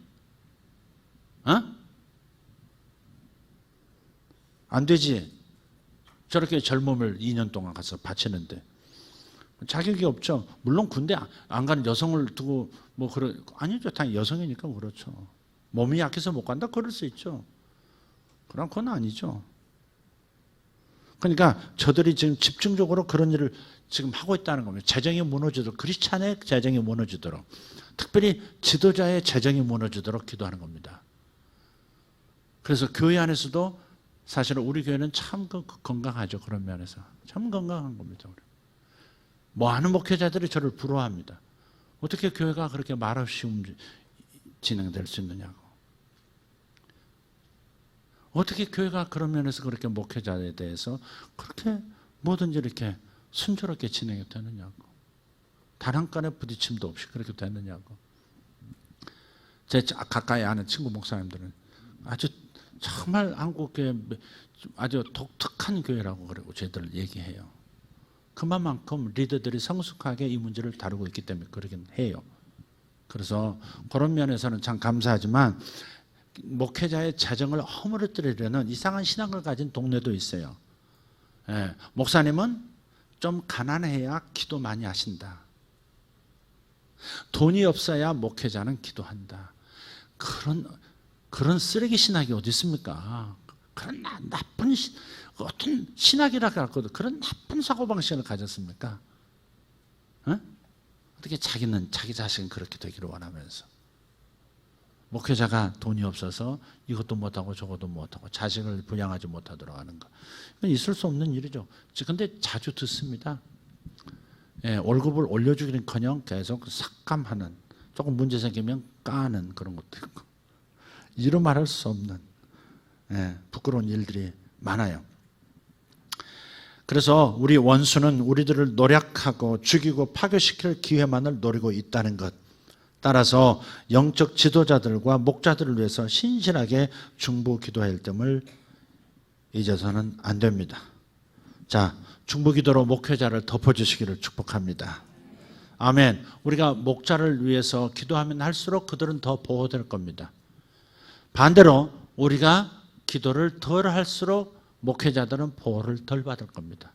안 되지. 저렇게 젊음을 2년 동안 가서 바치는데 자격이 없죠. 물론 군대 안 가는 여성을 두고 아니죠. 당연히 여성이니까 그렇죠. 몸이 약해서 못 간다 그럴 수 있죠. 그럼 그건 아니죠. 그러니까 저들이 지금 집중적으로 그런 일을 지금 하고 있다는 겁니다. 재정이 무너지도록, 크리스찬의 재정이 무너지도록, 특별히 지도자의 재정이 무너지도록 기도하는 겁니다. 그래서 교회 안에서도 사실은 우리 교회는 참 건강하죠. 그런 면에서 참 건강한 겁니다. 많은 목회자들이 저를 부러워합니다. 어떻게 교회가 그렇게 말없이 진행될 수 있느냐고. 어떻게 교회가 그런 면에서 그렇게 목회자에 대해서 그렇게 뭐든지 이렇게 순조롭게 진행이 되느냐고. 단 한 건의 부딪힘도 없이 그렇게 되느냐고. 제 가까이 아는 친구 목사님들은 아주 정말 한국교회 아주 독특한 교회라고 그러고 저희들 얘기해요. 그만큼 리더들이 성숙하게 이 문제를 다루고 있기 때문에 그러긴 해요. 그래서 그런 면에서는 참 감사하지만 목회자의 재정을 허물어뜨리려는 이상한 신앙을 가진 동네도 있어요. 예, 목사님은 좀 가난해야 기도 많이 하신다. 돈이 없어야 목회자는 기도한다. 그런 쓰레기 신학이 어디 있습니까? 그런 나쁜 어떤 신학이라고 할거든 그런 나쁜 사고방식을 가졌습니까? 어떻게 자기는 자기 자신은 그렇게 되기를 원하면서 목회자가 돈이 없어서 이것도 못하고 저것도 못하고 자식을 부양하지 못하도록 하는 거. 이건 있을 수 없는 일이죠. 그런데 자주 듣습니다. 예, 월급을 올려주기는커녕 계속 삭감하는, 조금 문제 생기면 까는 그런 것도 있고 이루 말할 수 없는 부끄러운 일들이 많아요. 그래서 우리 원수는 우리들을 노략하고 죽이고 파괴시킬 기회만을 노리고 있다는 것. 따라서 영적 지도자들과 목자들을 위해서 신실하게 중보 기도할 점을 잊어서는 안 됩니다. 자, 중보 기도로 목회자를 덮어주시기를 축복합니다. 아멘. 우리가 목자를 위해서 기도하면 할수록 그들은 더 보호될 겁니다. 반대로 우리가 기도를 덜 할수록 목회자들은 보호를 덜 받을 겁니다.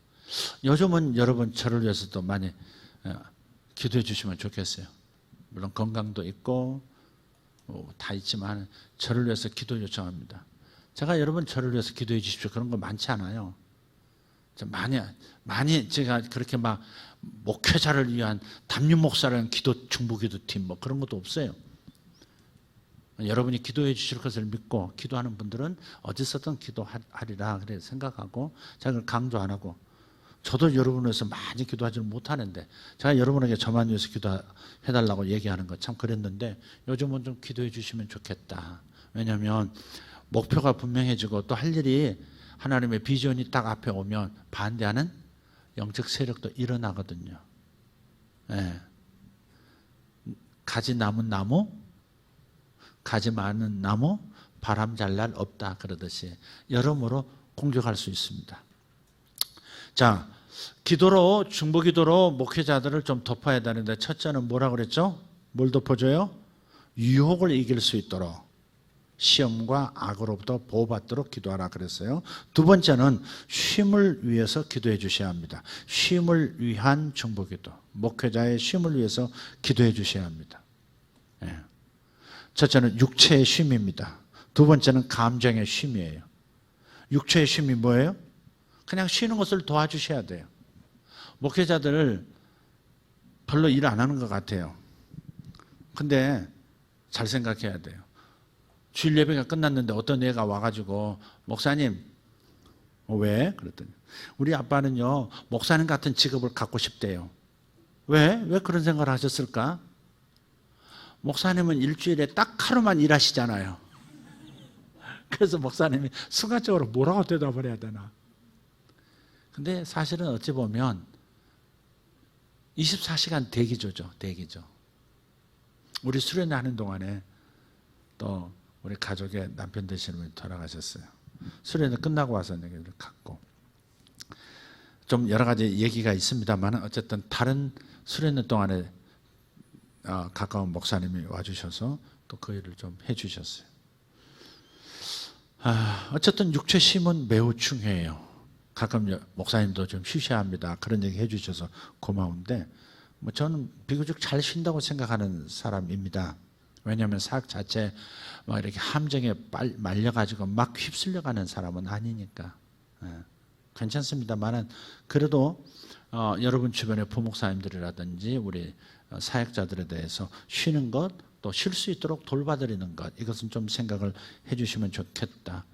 요즘은 여러분 저를 위해서도 많이 기도해 주시면 좋겠어요. 물론 건강도 있고 다 있지만 저를 위해서 기도 요청합니다. 제가 여러분 저를 위해서 기도해 주십시오. 그런 거 많지 않아요. 많이 제가 그렇게 막 목회자를 위한 담임 목사라는 중보기도팀 뭐 그런 것도 없어요. 여러분이 기도해 주실 것을 믿고 기도하는 분들은 어디서든 기도하리라 그래 생각하고 제가 그걸 강조 안 하고, 저도 여러분을 위해서 많이 기도하지는 못하는데 제가 여러분에게 저만 위해서 기도해달라고 얘기하는 거 참 그랬는데 요즘은 좀 기도해 주시면 좋겠다. 왜냐하면 목표가 분명해지고 또 할 일이 하나님의 비전이 딱 앞에 오면 반대하는 영적 세력도 일어나거든요. 네. 가지 남은 나무, 가지 많은 나무, 바람 잘 날 없다 그러듯이 여러모로 공격할 수 있습니다. 자, 기도로, 중보기도로 목회자들을 좀 덮어야 되는데, 첫째는 뭐라고 그랬죠? 뭘 덮어줘요? 유혹을 이길 수 있도록, 시험과 악으로부터 보호받도록 기도하라 그랬어요. 두 번째는 쉼을 위해서 기도해 주셔야 합니다. 쉼을 위한 중보기도, 목회자의 쉼을 위해서 기도해 주셔야 합니다. 예. 첫째는 육체의 쉼입니다. 두 번째는 감정의 쉼이에요. 육체의 쉼이 뭐예요? 그냥 쉬는 것을 도와주셔야 돼요. 목회자들 별로 일 안 하는 것 같아요. 근데 잘 생각해야 돼요. 주일 예배가 끝났는데 어떤 애가 와가지고, 목사님, 왜? 그랬더니 우리 아빠는요 목사님 같은 직업을 갖고 싶대요. 왜? 왜 그런 생각을 하셨을까? 목사님은 일주일에 딱 하루만 일하시잖아요. 그래서 목사님이 순간적으로 뭐라고 대답을 해야 되나? 근데 사실은 어찌 보면 24시간 대기조죠. 대기조. 우리 수련회 하는 동안에 또 우리 가족의 남편 되시는 분이 돌아가셨어요. 수련회 끝나고 와서 얘기를 갖고 좀 여러 가지 얘기가 있습니다만 어쨌든 다른 수련회 동안에 가까운 목사님이 와주셔서 또 그 일을 좀 해주셨어요. 어쨌든 육체 쉼은 매우 중요해요. 가끔 목사님도 좀 쉬셔야 합니다. 그런 얘기 해주셔서 고마운데, 뭐 저는 비교적 잘 쉰다고 생각하는 사람입니다. 왜냐하면 사역 자체 막 이렇게 함정에 말려가지고 막 휩쓸려가는 사람은 아니니까. 괜찮습니다만은 그래도 여러분 주변의 부목사님들이라든지 우리 사역자들에 대해서 쉬는 것, 또 쉴 수 있도록 돌봐드리는 것, 이것은 좀 생각을 해주시면 좋겠다.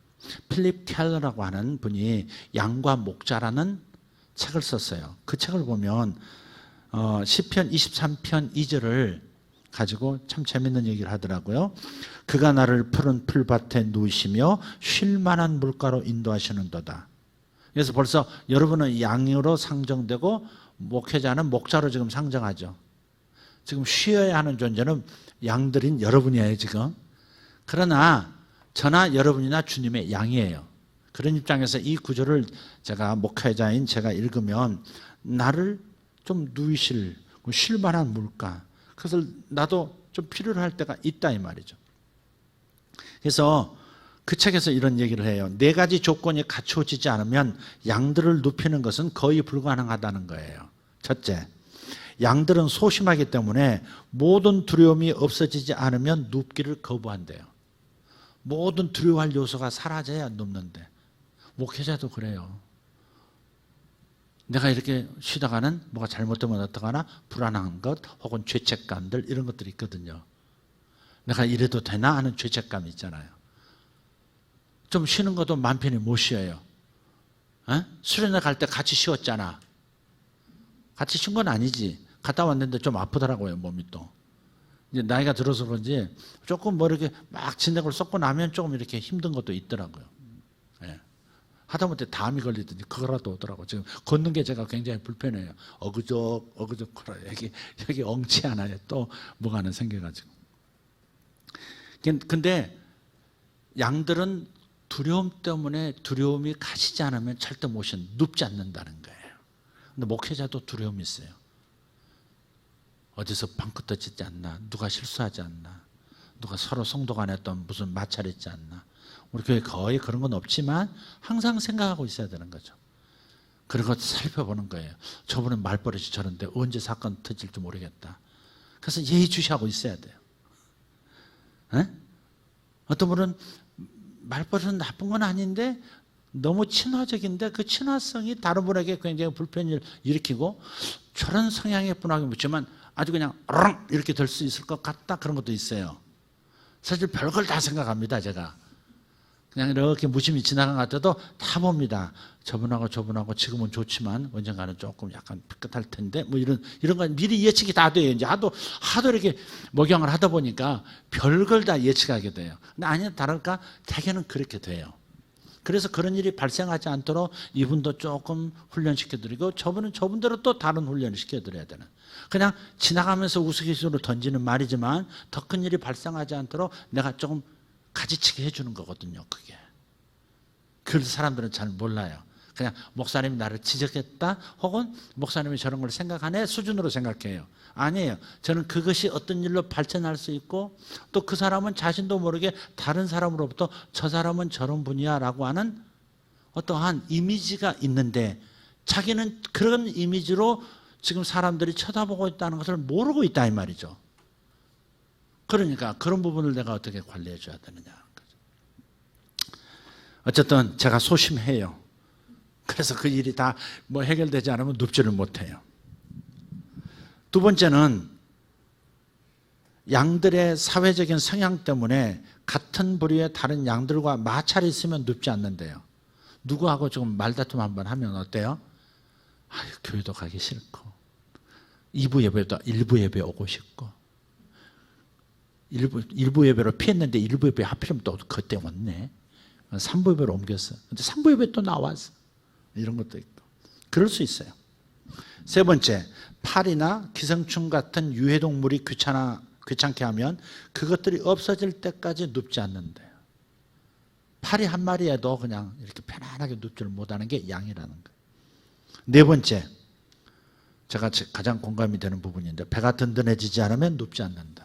필립 켈러라고 하는 분이 양과 목자라는 책을 썼어요. 그 책을 보면 시편 23편 2절을 가지고 참 재밌는 얘기를 하더라고요. 그가 나를 푸른 풀밭에 누이시며 쉴 만한 물가로 인도하시는도다. 그래서 벌써 여러분은 양으로 상정되고 목회자는 목자로 지금 상정하죠. 지금 쉬어야 하는 존재는 양들인 여러분이에요 지금. 그러나 저나 여러분이나 주님의 양이에요. 그런 입장에서 이 구절을 제가 목회자인 제가 읽으면 나를 좀 누이실, 쉴 만한 물가, 그것을 나도 좀 필요로 할 때가 있다 이 말이죠. 그래서 그 책에서 이런 얘기를 해요. 4가지 조건이 갖추어지지 않으면 양들을 눕히는 것은 거의 불가능하다는 거예요. 첫째, 양들은 소심하기 때문에 모든 두려움이 없어지지 않으면 눕기를 거부한대요. 모든 두려워할 요소가 사라져야 눕는데, 목회자도 그래요. 내가 이렇게 쉬다가는 뭐가 잘못되면 어떡하나 불안한 것 혹은 죄책감들, 이런 것들이 있거든요. 내가 이래도 되나 하는 죄책감이 있잖아요. 좀 쉬는 것도 마음 편히 못 쉬어요. 수련회 갈 때 같이 쉬었잖아. 같이 쉰 건 아니지. 갔다 왔는데 좀 아프더라고요, 몸이 또. 이제 나이가 들어서 그런지 조금 뭐 이렇게 막 진액을 쏟고 나면 조금 이렇게 힘든 것도 있더라고요. 예. 하다못해 담이 걸리든지 그거라도 오더라고요. 지금 걷는 게 제가 굉장히 불편해요. 어그적 걸어요. 여기 엉치 하나에 또 뭐가 하나 생겨가지고. 근데 양들은 두려움 때문에 두려움이 가시지 않으면 절대 못 쉬는, 눕지 않는다는 거예요. 근데 목회자도 두려움이 있어요. 어디서 방긋 터지지 않나, 누가 실수하지 않나, 누가 서로 성도 간에 또 무슨 마찰 있지 않나. 우리 교회 거의 그런 건 없지만 항상 생각하고 있어야 되는 거죠. 그리고 살펴보는 거예요. 저분은 말버릇이 저런데 언제 사건 터질지 모르겠다. 그래서 예의주시하고 있어야 돼요. 에? 어떤 분은 말버릇은 나쁜 건 아닌데 너무 친화적인데 그 친화성이 다른 분에게 굉장히 불편을 일으키고 저런 성향의 분하게 묻지만 아주 그냥 이렇게 될 수 있을 것 같다, 그런 것도 있어요. 사실 별걸 다 생각합니다. 제가 그냥 이렇게 무심히 지나간 것 같아도 다 봅니다. 저분하고 지금은 좋지만 언젠가는 조금 약간 삐끗할 텐데 뭐 이런 건 미리 예측이 다 돼요. 이제 하도 이렇게 목양을 하다 보니까 별걸 다 예측하게 돼요. 근데 아니야 다를까 대개는 그렇게 돼요. 그래서 그런 일이 발생하지 않도록 이분도 조금 훈련시켜드리고 저분대로 또 다른 훈련을 시켜드려야 되는. 그냥 지나가면서 우스갯소리로 던지는 말이지만 더 큰 일이 발생하지 않도록 내가 조금 가지치게 해주는 거거든요. 그게. 그래서 사람들은 잘 몰라요. 그냥 목사님이 나를 지적했다 혹은 목사님이 저런 걸 생각하네 수준으로 생각해요. 아니에요. 저는 그것이 어떤 일로 발전할 수 있고 또 그 사람은 자신도 모르게 다른 사람으로부터 저 사람은 저런 분이야 라고 하는 어떠한 이미지가 있는데 자기는 그런 이미지로 지금 사람들이 쳐다보고 있다는 것을 모르고 있다 이 말이죠. 그러니까 그런 부분을 내가 어떻게 관리해 줘야 되느냐. 어쨌든 제가 소심해요. 그래서 그 일이 다 뭐 해결되지 않으면 눕지를 못해요. 두 번째는 양들의 사회적인 성향 때문에 같은 부류의 다른 양들과 마찰이 있으면 눕지 않는데요. 누구하고 조금 말다툼 한번 하면 어때요? 아유, 교회도 가기 싫고 2부 예배도 1부 예배 오고 싶고 일부 예배로 피했는데 1부 예배 하필이면 또 그때 왔네. 3부 예배로 옮겼어. 근데 3부 예배 또 나왔어. 이런 것도 있고. 그럴 수 있어요. 세 번째, 파리나 기생충 같은 유해동물이 귀찮게 하면 그것들이 없어질 때까지 눕지 않는데요. 파리 한 마리에도 그냥 이렇게 편안하게 눕지를 못하는 게 양이라는 거예요. 네 번째, 제가 가장 공감이 되는 부분인데 배가 든든해지지 않으면 눕지 않는다.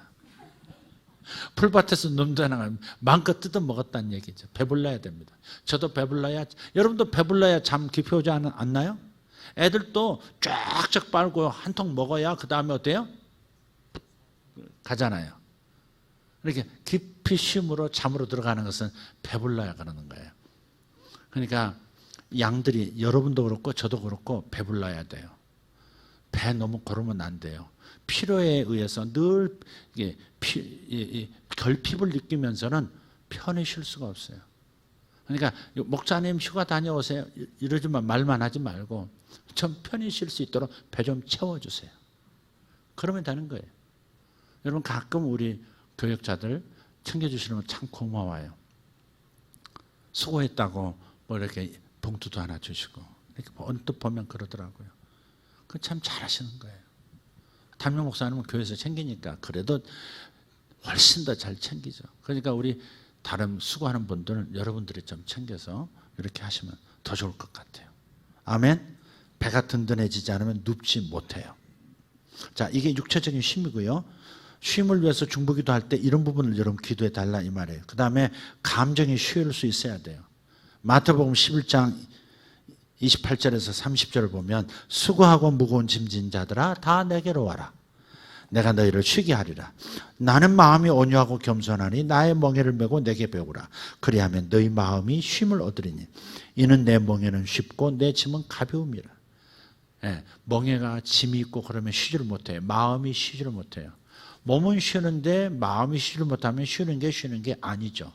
풀밭에서 눕다는 마음껏 뜯어 먹었다는 얘기죠. 배불러야 됩니다. 저도 배불러야, 여러분도 배불러야 잠 깊이 오지 않나요? 애들도 쫙쫙 빨고 한 통 먹어야 그 다음에 어때요? 가잖아요. 이렇게 깊이 쉼으로 잠으로 들어가는 것은 배불러야 그러는 거예요. 그러니까 양들이 여러분도 그렇고 저도 그렇고 배불러야 돼요. 배 너무 고르면 안 돼요. 필요에 의해서 늘 결핍을 느끼면서는 편히 쉴 수가 없어요. 그러니까 목사님 휴가 다녀오세요 이러지만 말만 하지 말고 좀 편히 쉴 수 있도록 배 좀 채워주세요. 그러면 되는 거예요. 여러분 가끔 우리 교역자들 챙겨주시는 건 참 고마워요. 수고했다고 뭐 이렇게 봉투도 하나 주시고 이렇게 언뜻 보면 그러더라고요. 그 참 잘하시는 거예요. 담임 목사님은 교회에서 챙기니까 그래도 훨씬 더 잘 챙기죠. 그러니까 우리 다른 수고하는 분들은 여러분들이 좀 챙겨서 이렇게 하시면 더 좋을 것 같아요. 아멘. 배가 든든해지지 않으면 눕지 못해요. 자, 이게 육체적인 쉼이고요. 쉼을 위해서 중보기도 할 때 이런 부분을 여러분 기도해 달라 이 말이에요. 그 다음에 감정이 쉬울 수 있어야 돼요. 마태복음 11장 28절에서 30절을 보면 수고하고 무거운 짐진 자들아 다 내게로 와라. 내가 너희를 쉬게 하리라. 나는 마음이 온유하고 겸손하니 나의 멍에를 메고 내게 배우라. 그리하면 너희 마음이 쉼을 얻으리니 이는 내 멍에는 쉽고 내 짐은 가벼움이라. 예, 멍에가 짐이 있고 그러면 쉬지를 못해요. 마음이 쉬지를 못해요. 몸은 쉬는데 마음이 쉬지를 못하면 쉬는 게 아니죠.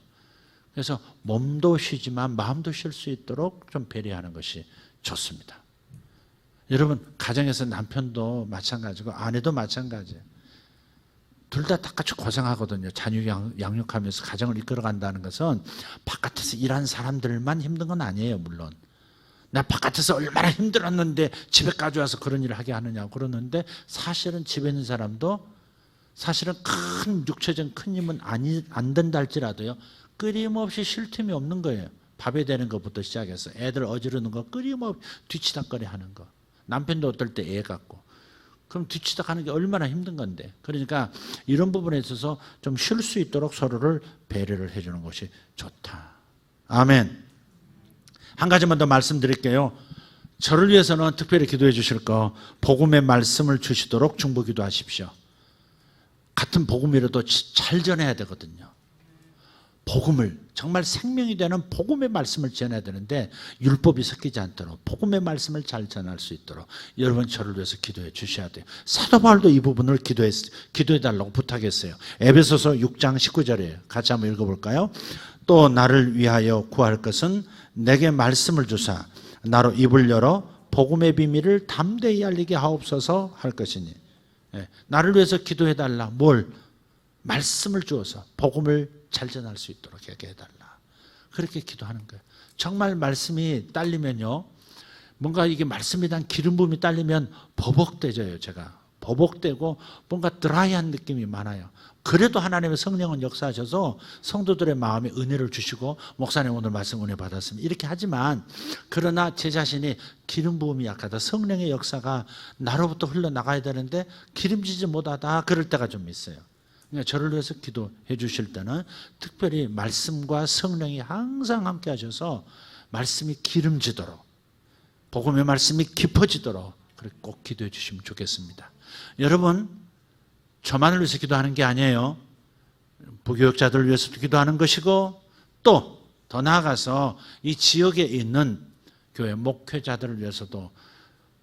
그래서 몸도 쉬지만 마음도 쉴 수 있도록 좀 배려하는 것이 좋습니다. 여러분 가정에서 남편도 마찬가지고 아내도 마찬가지예요. 둘 다 똑같이 고생하거든요. 자녀 양육하면서 가정을 이끌어간다는 것은 바깥에서 일한 사람들만 힘든 건 아니에요. 물론 나 바깥에서 얼마나 힘들었는데 집에까지 와서 그런 일을 하게 하느냐고 그러는데 사실은 집에 있는 사람도 사실은 큰 육체적인 큰 힘은 안 된다 할지라도요. 끊임없이 쉴 틈이 없는 거예요. 밥에 대는 것부터 시작해서 애들 어지르는 거 끊임없이 뒤치다거리 하는 거. 남편도 어떨 때 애 같고. 그럼 뒤치다가는 게 얼마나 힘든 건데. 그러니까 이런 부분에 있어서 좀 쉴 수 있도록 서로를 배려를 해주는 것이 좋다. 아멘. 한 가지만 더 말씀드릴게요. 저를 위해서는 특별히 기도해 주실 거 복음의 말씀을 주시도록 중보기도 하십시오. 같은 복음이라도 잘 전해야 되거든요. 복음을, 정말 생명이 되는 복음의 말씀을 전해야 되는데 율법이 섞이지 않도록 복음의 말씀을 잘 전할 수 있도록 여러분 저를 위해서 기도해 주셔야 돼요. 사도 바울도 이 부분을 기도해 달라고 부탁했어요. 에베소서 6장 19절이에요. 같이 한번 읽어볼까요? 또 나를 위하여 구할 것은 내게 말씀을 주사 나로 입을 열어 복음의 비밀을 담대히 알리게 하옵소서 할 것이니. 나를 위해서 기도해 달라. 뭘? 말씀을 주어서 복음을 잘 전할 수 있도록 하게 해달라. 그렇게 기도하는 거예요. 정말 말씀이 딸리면요, 뭔가 이게 말씀에 대한 기름 부음이 딸리면 버벅대져요. 제가 버벅대고 뭔가 드라이한 느낌이 많아요. 그래도 하나님의 성령은 역사하셔서 성도들의 마음에 은혜를 주시고, 목사님 오늘 말씀 은혜 받았습니다 이렇게 하지만, 그러나 제 자신이 기름 부음이 약하다, 성령의 역사가 나로부터 흘러나가야 되는데 기름지지 못하다, 그럴 때가 좀 있어요. 그러니까 저를 위해서 기도해 주실 때는 특별히 말씀과 성령이 항상 함께 하셔서 말씀이 기름지도록, 복음의 말씀이 깊어지도록 그렇게 꼭 기도해 주시면 좋겠습니다. 여러분, 저만을 위해서 기도하는 게 아니에요. 부교육자들을 위해서도 기도하는 것이고, 또 더 나아가서 이 지역에 있는 교회 목회자들을 위해서도,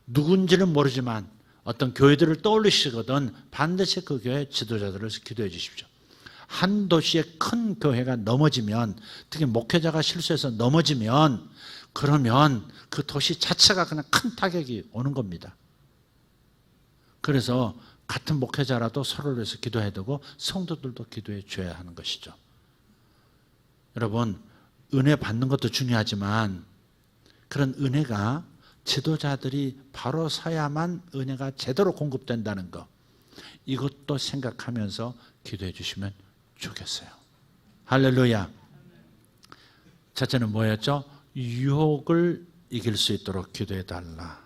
누군지는 모르지만 어떤 교회들을 떠올리시거든 반드시 그 교회 지도자들을 기도해 주십시오. 한 도시의 큰 교회가 넘어지면, 특히 목회자가 실수해서 넘어지면, 그러면 그 도시 자체가 그냥 큰 타격이 오는 겁니다. 그래서 같은 목회자라도 서로를 위해서 기도해야 되고 성도들도 기도해 줘야 하는 것이죠. 여러분, 은혜 받는 것도 중요하지만 그런 은혜가 지도자들이 바로 서야만 은혜가 제대로 공급된다는 것, 이것도 생각하면서 기도해 주시면 좋겠어요. 할렐루야. 첫째는 뭐였죠? 유혹을 이길 수 있도록 기도해 달라.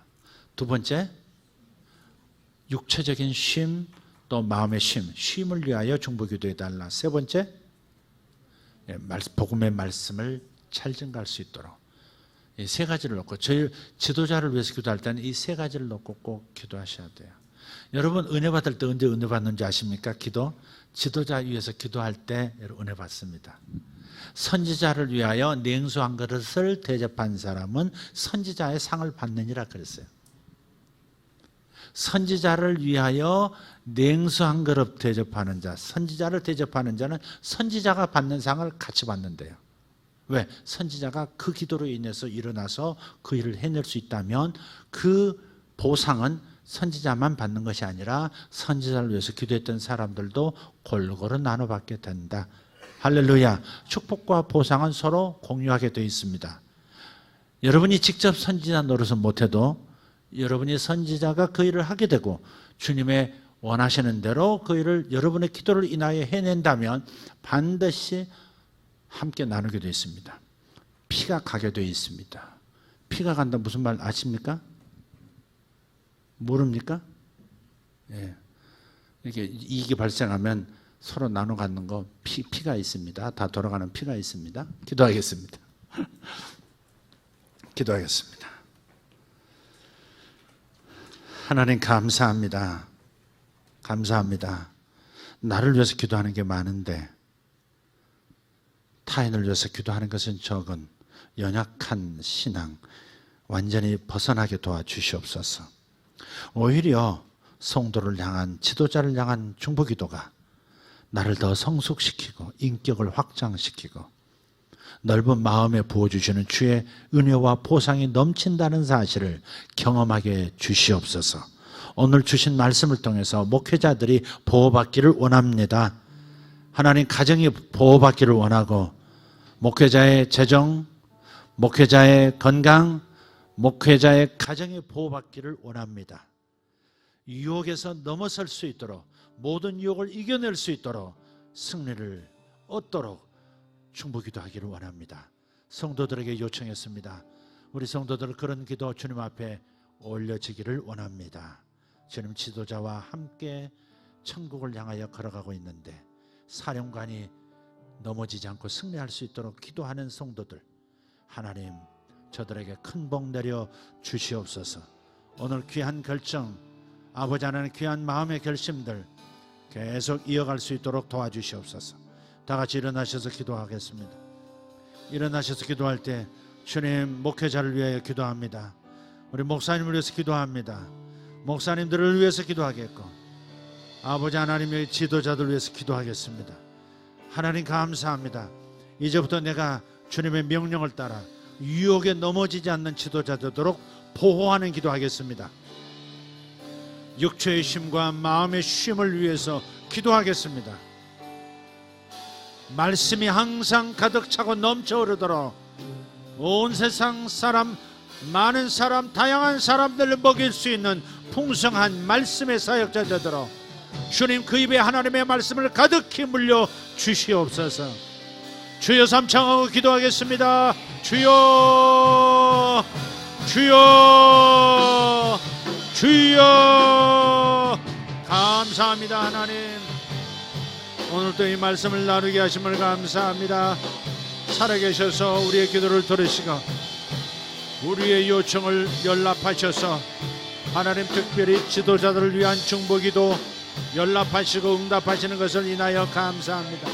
두 번째, 육체적인 쉼, 또 마음의 쉼을 위하여 중보기도해 달라. 세 번째, 복음의 말씀을 잘 증가할 수 있도록. 이 세 가지를 놓고, 저희 지도자를 위해서 기도할 때는 이 세 가지를 놓고 꼭 기도하셔야 돼요. 여러분, 은혜 받을 때 언제 은혜 받는지 아십니까? 지도자 위해서 기도할 때 은혜 받습니다. 선지자를 위하여 냉수 한 그릇을 대접한 사람은 선지자의 상을 받느니라 그랬어요. 선지자를 위하여 냉수 한 그릇 대접하는 자, 선지자를 대접하는 자는 선지자가 받는 상을 같이 받는데요. 왜? 선지자가 그 기도로 인해서 일어나서 그 일을 해낼 수 있다면 그 보상은 선지자만 받는 것이 아니라 선지자를 위해서 기도했던 사람들도 골고루 나눠받게 된다. 할렐루야. 축복과 보상은 서로 공유하게 되어 있습니다. 여러분이 직접 선지자 노릇은 못해도 여러분이 선지자가 그 일을 하게 되고 주님의 원하시는 대로 그 일을 여러분의 기도를 인하여 해낸다면 반드시 함께 나누게 되어 있습니다. 피가 가게 되어 있습니다. 피가 간다 무슨 말 아십니까? 모릅니까? 예. 이렇게 이익이 발생하면 서로 나눠 갖는 거 피가 있습니다. 다 돌아가는 피가 있습니다. 기도하겠습니다. 기도하겠습니다. 하나님 감사합니다. 감사합니다. 나를 위해서 기도하는 게 많은데 타인을 위해서 기도하는 것은 적은 연약한 신앙 완전히 벗어나게 도와주시옵소서. 오히려 성도를 향한, 지도자를 향한 중보기도가 나를 더 성숙시키고 인격을 확장시키고 넓은 마음에 부어주시는 주의 은혜와 보상이 넘친다는 사실을 경험하게 주시옵소서. 오늘 주신 말씀을 통해서 목회자들이 보호받기를 원합니다. 하나님, 가정이 보호받기를 원하고 목회자의 재정, 목회자의 건강, 목회자의 가정이 보호받기를 원합니다. 유혹에서 넘어설 수 있도록, 모든 유혹을 이겨낼 수 있도록 승리를 얻도록 중보기도하기를 원합니다. 성도들에게 요청했습니다. 우리 성도들 그런 기도 주님 앞에 올려지기를 원합니다. 주님, 지도자와 함께 천국을 향하여 걸어가고 있는데 사령관이 넘어지지 않고 승리할 수 있도록 기도하는 성도들, 하나님 저들에게 큰 복 내려 주시옵소서. 오늘 귀한 결정, 아버지 하나님 귀한 마음의 결심들 계속 이어갈 수 있도록 도와주시옵소서. 다 같이 일어나셔서 기도하겠습니다. 일어나셔서 기도할 때 주님, 목회자를 위하여 기도합니다. 우리 목사님을 위해서 기도합니다. 목사님들을 위해서 기도하겠고, 아버지 하나님의 지도자들을 위해서 기도하겠습니다. 하나님 감사합니다. 이제부터 내가 주님의 명령을 따라 유혹에 넘어지지 않는 지도자 되도록 보호하는 기도하겠습니다. 육체의 쉼과 마음의 쉼을 위해서 기도하겠습니다. 말씀이 항상 가득 차고 넘쳐 흐르도록 온 세상 사람, 많은 사람, 다양한 사람들을 먹일 수 있는 풍성한 말씀의 사역자 되도록 주님 그 입에 하나님의 말씀을 가득히 물려 주시옵소서. 주여 삼창하고 기도하겠습니다. 주여, 주여, 주여. 감사합니다. 하나님, 오늘도 이 말씀을 나누게 하심을 감사합니다. 살아계셔서 우리의 기도를 들으시고 우리의 요청을 연락하셔서 하나님 특별히 지도자들을 위한 중보기도 연락하시고 응답하시는 것을 인하여 감사합니다.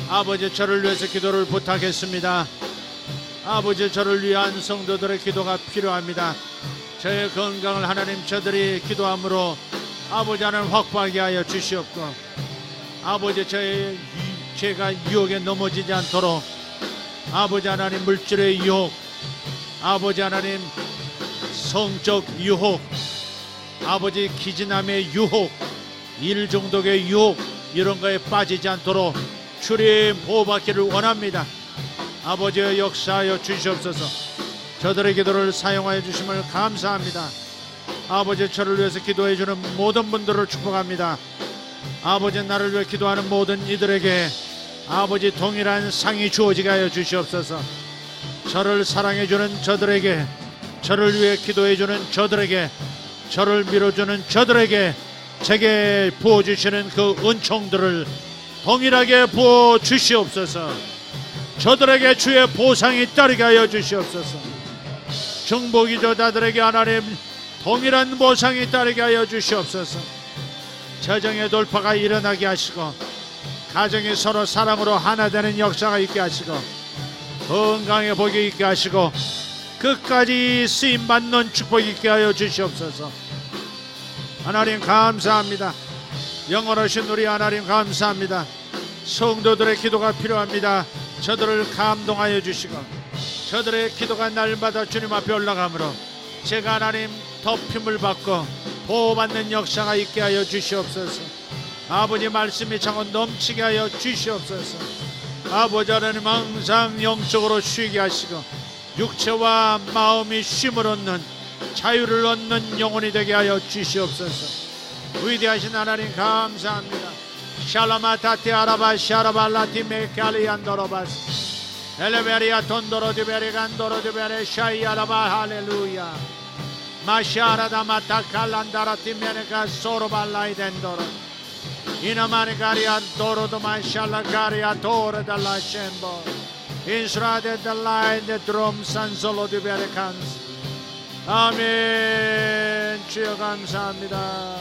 아버지, 저를 위해서 기도를 부탁했습니다. 아버지, 저를 위한 성도들의 기도가 필요합니다. 저의 건강을 하나님 저들이 기도함으로 아버지 하나님 확보하게 하여 주시옵고, 아버지 제가 유혹에 넘어지지 않도록 아버지 하나님 물질의 유혹, 아버지 하나님 성적 유혹, 아버지 기진함의 유혹, 일 중독의 유혹, 이런 거에 빠지지 않도록 주님 보호받기를 원합니다. 아버지의 역사하여 주시옵소서. 저들의 기도를 사용하여 주심을 감사합니다. 아버지, 저를 위해서 기도해 주는 모든 분들을 축복합니다. 아버지, 나를 위해 기도하는 모든 이들에게 아버지 동일한 상이 주어지게 하여 주시옵소서. 저를 사랑해 주는 저들에게, 저를 위해 기도해 주는 저들에게, 저를 밀어주는 저들에게 제게 부어주시는 그 은총들을 동일하게 부어 주시옵소서. 저들에게 주의 보상이 따르게 하여 주시옵소서. 중보기도자들에게 하나님 동일한 보상이 따르게 하여 주시옵소서. 재정의 돌파가 일어나게 하시고, 가정이 서로 사랑으로 하나 되는 역사가 있게 하시고, 건강의 복이 있게 하시고, 끝까지 쓰임받는 축복이 있게 하여 주시옵소서. 하나님 감사합니다. 영원하신 우리 하나님 감사합니다. 성도들의 기도가 필요합니다. 저들을 감동하여 주시고, 저들의 기도가 날마다 주님 앞에 올라가므로 제가 하나님 덮임을 받고 보호받는 역사가 있게 하여 주시옵소서. 아버지, 말씀이 차고 넘치게 하여 주시옵소서. 아버지 하나님, 항상 영적으로 쉬게 하시고 육체와 마음이 쉼을 얻는, 자유를 얻는 영혼이 되게 하여 주시옵소서. 위대하신 하나님 감사합니다. 샬라마타티 아라바 샤라발라티 메칼리안도로바스 엘레베리아 돈도로디베리간도로디베레 샤이아라바 할렐루야 마샤라다마타 칼란다라티 메네가 소로발라이덴도로 이나마니가리아 도로도마 샬라가리아 도르달라 셴보 인스라데 달라인데 드롬 산솔로디베레칸스. 아멘. 주여 감사합니다.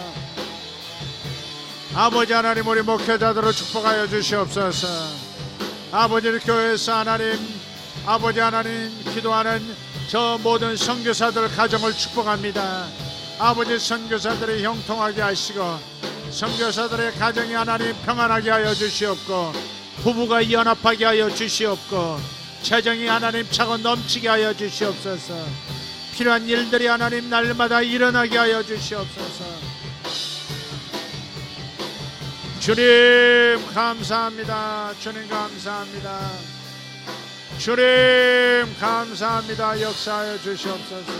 아버지 하나님, 우리 목회자들을 축복하여 주시옵소서. 아버지, 교회에서 하나님, 아버지 하나님 기도하는 저 모든 선교사들 가정을 축복합니다. 아버지, 선교사들이 형통하게 하시고 선교사들의 가정이 하나님 평안하게 하여 주시옵고, 부부가 연합하게 하여 주시옵고, 재정이 하나님 차고 넘치게 하여 주시옵소서. 필요한 일들이 하나님 날마다 일어나게 하여 주시옵소서. 주님 감사합니다. 주님 감사합니다. 주님 감사합니다. 역사하여 주시옵소서.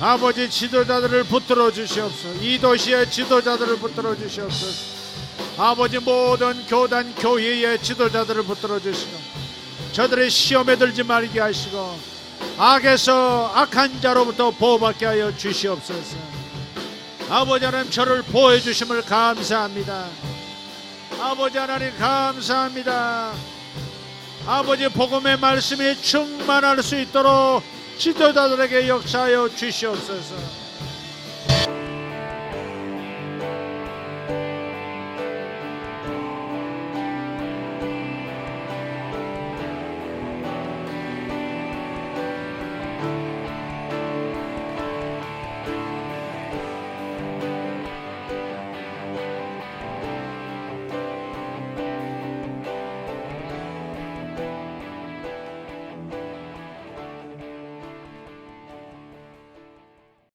아버지, 지도자들을 붙들어 주시옵소서. 이 도시의 지도자들을 붙들어 주시옵소서. 아버지, 모든 교단 교회의 지도자들을 붙들어 주시고 저들의 시험에 들지 말게 하시고 악에서, 악한 자로부터 보호받게 하여 주시옵소서. 아버지 하나님, 저를 보호해 주심을 감사합니다. 아버지 하나님 감사합니다. 아버지, 복음의 말씀이 충만할 수 있도록 지도자들에게 역사하여 주시옵소서.